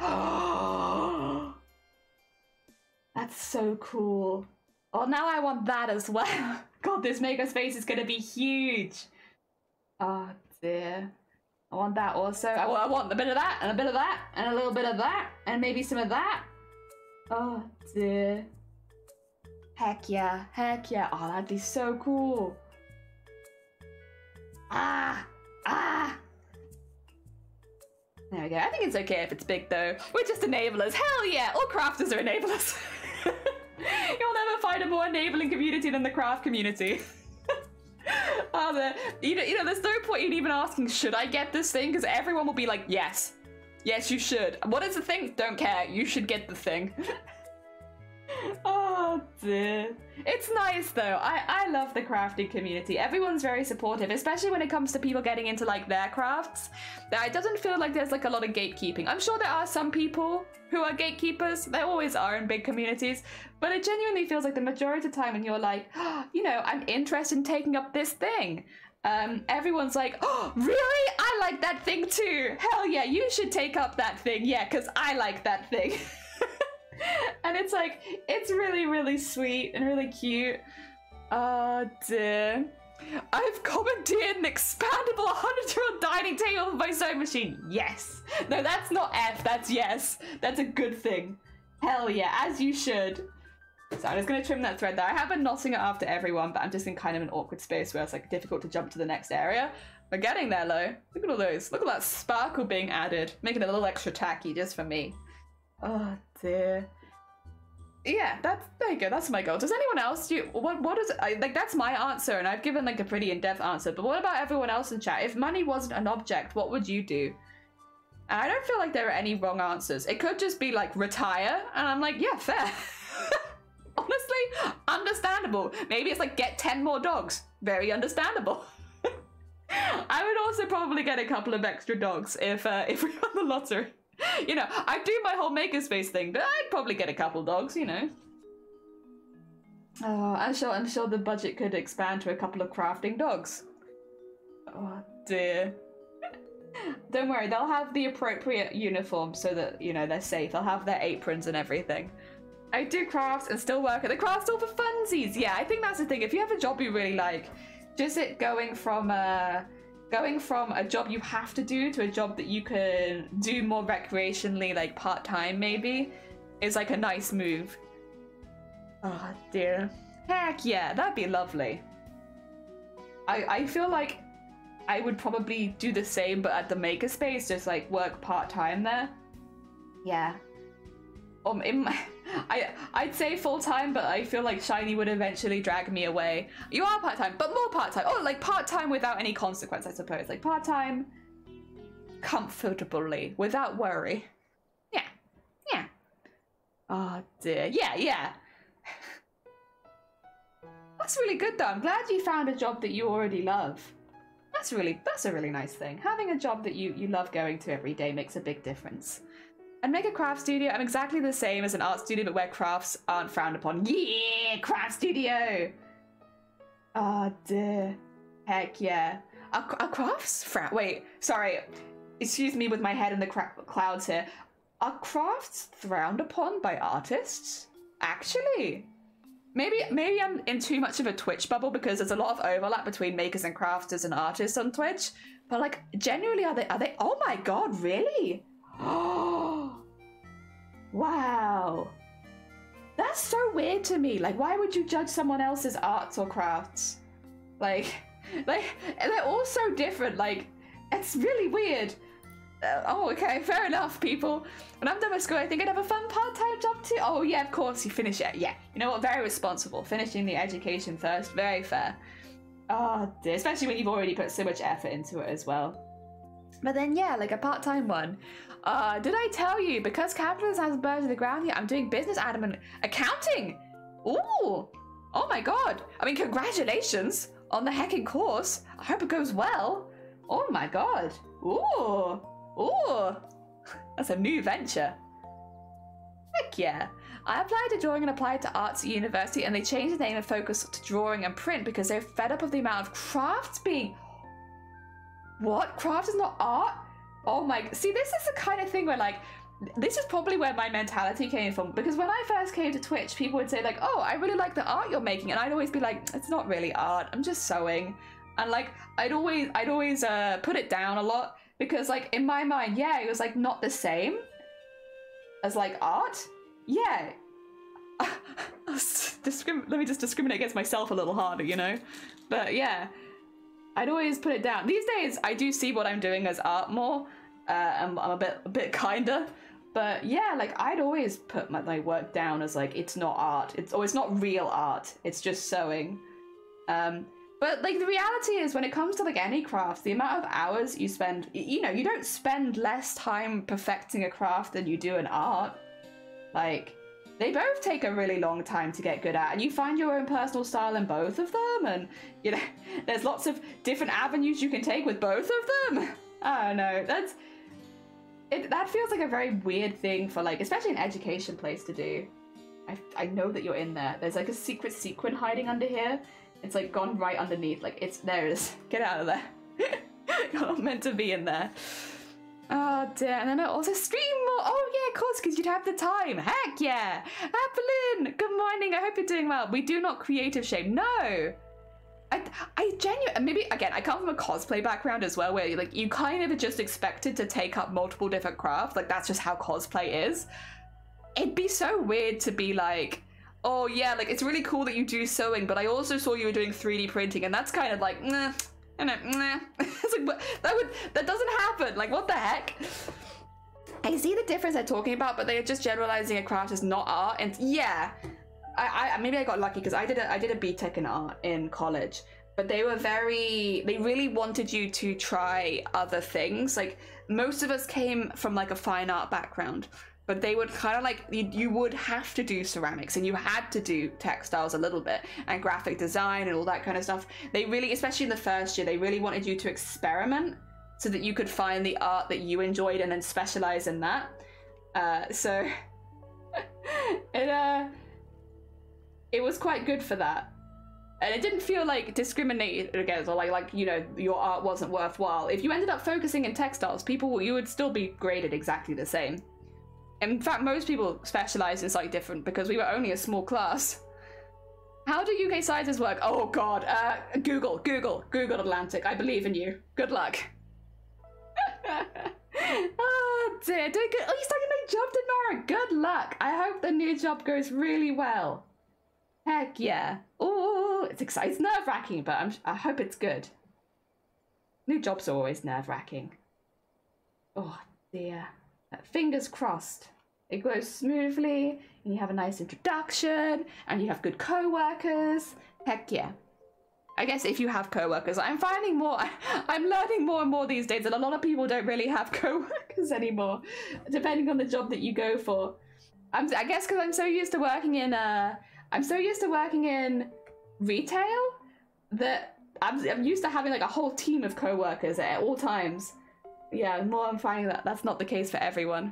That's so cool. Oh, now I want that as well. God, this makerspace is gonna be huge. Oh dear. I want that also. I want a bit of that, and a bit of that, and a little bit of that, and maybe some of that. Oh dear. Heck yeah, heck yeah. Oh, that'd be so cool. Ah. There we go. I think it's okay if it's big though. We're just enablers. Hell yeah, all crafters are enablers. You'll never find a more enabling community than the craft community. You know, there's no point in even asking, should I get this thing? Because everyone will be like, yes. Yes, you should. What is the thing? Don't care. You should get the thing. Oh, dear. It's nice though. I love the crafting community. Everyone's very supportive, especially when it comes to people getting into like their crafts. It doesn't feel like there's like a lot of gatekeeping. I'm sure there are some people who are gatekeepers. There always are in big communities. But it genuinely feels like the majority of the time when you're like, oh, you know, I'm interested in taking up this thing. Everyone's like, oh, really? I like that thing too. Hell yeah, you should take up that thing. Yeah, because I like that thing. And it's like, it's really, really sweet and really cute. Oh dear. I've commandeered an expandable 100-year-old dining table for my sewing machine. Yes. No, that's not F, that's yes. That's a good thing. Hell yeah, as you should. So I'm just going to trim that thread there. I have been knotting it after everyone, but I'm just in kind of an awkward space where it's like difficult to jump to the next area. We're getting there, though. Look at all those. Look at that sparkle being added. Making it a little extra tacky just for me. Oh dear. Yeah, there you go. That's my goal. Does anyone else? What is like? That's my answer, and I've given like a pretty in-depth answer. But what about everyone else in chat? If money wasn't an object, what would you do? And I don't feel like there are any wrong answers. It could just be like retire, and I'm like, yeah, fair. Honestly, understandable. Maybe it's like get 10 more dogs. Very understandable. I would also probably get a couple of extra dogs if we won the lottery. You know, I do my whole makerspace thing, but I'd probably get a couple dogs, you know. Oh, I'm sure the budget could expand to a couple of crafting dogs. Oh dear. Don't worry, they'll have the appropriate uniform so that, you know, they're safe. They'll have their aprons and everything. I do crafts and still work at the craft store for funsies. Yeah, I think that's the thing. If you have a job you really like, just it going from a job you have to do to a job that you can do more recreationally, like part-time maybe, is like a nice move. Oh dear. Heck yeah, that'd be lovely. I feel like I would probably do the same, but at the makerspace, just like work part-time there. Yeah. I'd say full-time, but I feel like Shiny would eventually drag me away. You are part-time, but more part-time. Oh, like part-time without any consequence, I suppose. Like part-time comfortably, without worry. Yeah. Yeah. Oh dear. Yeah, yeah. That's really good though. I'm glad you found a job that you already love. That's a really nice thing. Having a job that you love going to every day makes a big difference. And make a craft studio. I'm exactly the same as an art studio, but where crafts aren't frowned upon. Yeah, craft studio. Oh dear. Heck yeah. Are crafts frowned? Wait, sorry. Excuse me with my head in the clouds here. Are crafts frowned upon by artists? Actually. Maybe I'm in too much of a Twitch bubble because there's a lot of overlap between makers and crafters and artists on Twitch. But like, genuinely, are they? Oh my god, really? Oh, wow. That's so weird to me. Like, why would you judge someone else's arts or crafts? Like, they're all so different. Like, it's really weird. Oh, okay, fair enough, people. When I'm done with school, I think I'd have a fun part-time job too. Oh, yeah, of course, you finish it. Yeah, you know what? Very responsible. Finishing the education first. Very fair. Oh, dear. Especially when you've already put so much effort into it as well. But then, yeah, like a part-time one. Did I tell you, because capitalism hasn't burned to the ground yet, I'm doing business admin accounting. Ooh. Oh my god. I mean, congratulations on the heckin' course. I hope it goes well. Oh my god. Ooh. Ooh. That's a new venture. Heck yeah. I applied to drawing and applied to arts at university, and they changed the name and focus to drawing and print because they're fed up of the amount of crafts being... What? Craft is not art? Oh my... See, this is the kind of thing where, like, this is probably where my mentality came from, because when I first came to Twitch, people would say, like, oh, I really like the art you're making, and I'd always be like, it's not really art, I'm just sewing. And, like, I'd always put it down a lot, because, like, in my mind, yeah, it was, like, not the same as, like, art. Yeah. Let me just discriminate against myself a little harder, you know? But, yeah. I'd always put it down. These days, I do see what I'm doing as art more. I'm a bit kinder. But yeah, like I'd always put my work down as like, it's not art. It's not real art. It's just sewing. But like the reality is when it comes to like any craft, the amount of hours you spend, you know, you don't spend less time perfecting a craft than you do an art. Like they both take a really long time to get good at, and you find your own personal style in both of them, and you know, there's lots of different avenues you can take with both of them. I don't know, that feels like a very weird thing for, like, especially an education place to do. I know that you're in there. There's like a secret sequin hiding under here. It's like gone right underneath, like there it is. Get out of there. You're not meant to be in there. Oh dear, and then I also stream more. Oh yeah, of course, because you'd have the time. Heck yeah. Appeline, good morning. I hope you're doing well. We do not creative shame. No. I genuinely, maybe, again, I come from a cosplay background as well, where like you kind of are just expected to take up multiple different crafts. Like that's just how cosplay is. It'd be so weird to be like, oh yeah, like it's really cool that you do sewing, but I also saw you were doing 3D printing, and that's kind of like, nah. It's like, that doesn't happen. Like, what the heck? I see the difference they're talking about, but they're just generalizing a craft as not art. And yeah, I maybe I got lucky because I did a BTEC in art in college, but they really wanted you to try other things. Like most of us came from like a fine art background, but they would kind of like, you would have to do ceramics, and you had to do textiles a little bit, and graphic design and all that kind of stuff. They really, especially in the first year, they really wanted you to experiment so that you could find the art that you enjoyed and then specialize in that. So it was quite good for that. And it didn't feel like discriminated against, or like you know, your art wasn't worthwhile. If you ended up focusing in textiles, you would still be graded exactly the same. In fact, most people specialize in something different because we were only a small class. How do UK sizes work? Oh God, Google Atlantic. I believe in you. Good luck. Oh dear, doing good. Oh, you started a new job tomorrow. Good luck. I hope the new job goes really well. Heck yeah. Oh, it's exciting. It's nerve-wracking, but I hope it's good. New jobs are always nerve-wracking. Oh dear. Fingers crossed. It goes smoothly, and you have a nice introduction, and you have good co-workers. Heck yeah. I guess if you have co-workers, I'm learning more and more these days that a lot of people don't really have co-workers anymore, depending on the job that you go for. I guess because I'm so used to working in retail that I'm used to having like a whole team of co-workers at all times. Yeah, the more I'm finding that that's not the case for everyone.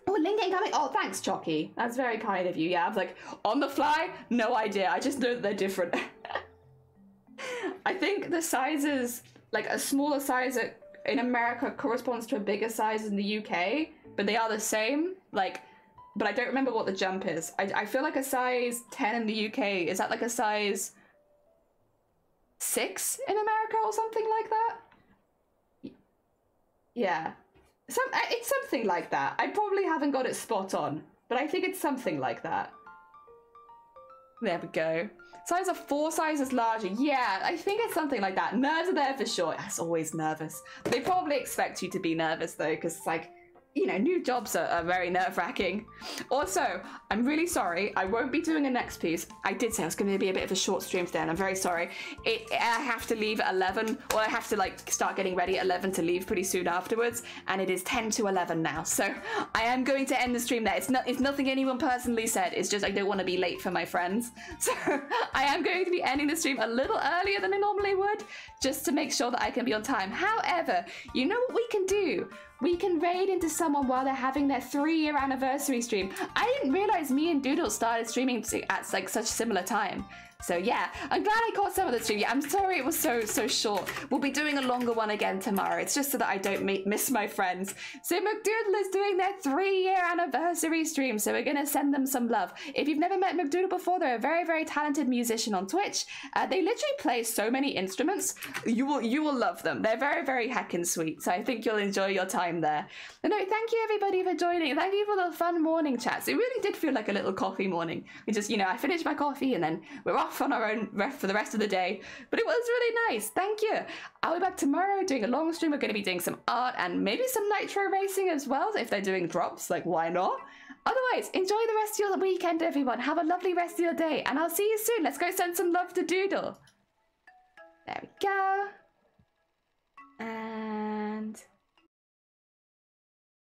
Oh, link incoming. Oh, thanks, Chalky. That's very kind of you. Yeah, I was like, on the fly? No idea. I just know that they're different. I think the sizes, like a smaller size in America corresponds to a bigger size in the UK, but they are the same. Like, but I don't remember what the jump is. I feel like a size 10 in the UK, is that like a size 6 in America or something like that? Yeah, it's something like that. I probably haven't got it spot on, but I think it's something like that. There we go. Size of 4 sizes larger. Yeah, I think it's something like that. Nerves are there for sure. That's always nervous. They probably expect you to be nervous though, because it's like, you know, new jobs are very nerve-wracking. Also, I'm really sorry. I won't be doing a next piece. I did say I was going to be a bit of a short stream today, and I'm very sorry. I have to leave at 11, or I have to like start getting ready at 11 to leave pretty soon afterwards, and it is 10 to 11 now. So I am going to end the stream there. It's nothing anyone personally said. It's just I don't want to be late for my friends. So I am going to be ending the stream a little earlier than I normally would, just to make sure that I can be on time. However, you know what we can do? We can raid into someone while they're having their 3-year anniversary stream. I didn't realize me and Doodle started streaming at like such similar time. So yeah, I'm glad I caught some of the stream. Yeah, I'm sorry it was so short. We'll be doing a longer one again tomorrow. It's just so that I don't miss my friends. So McDoodle is doing their 3-year anniversary stream, so we're gonna send them some love. If you've never met McDoodle before, they're a very, very talented musician on Twitch. They literally play so many instruments. You will love them. They're very, very heckin' sweet. So I think you'll enjoy your time there. But no, thank you everybody for joining. Thank you for the fun morning chats. It really did feel like a little coffee morning. We just, you know, I finished my coffee and then we're off on our own for the rest of the day, but it was really nice. Thank you. I'll be back tomorrow doing a long stream. We're going to be doing some art and maybe some nitro racing as well, if they're doing drops, like why not? Otherwise, enjoy the rest of your weekend, everyone. Have a lovely rest of your day, and I'll see you soon. Let's go send some love to Doodle. There we go. And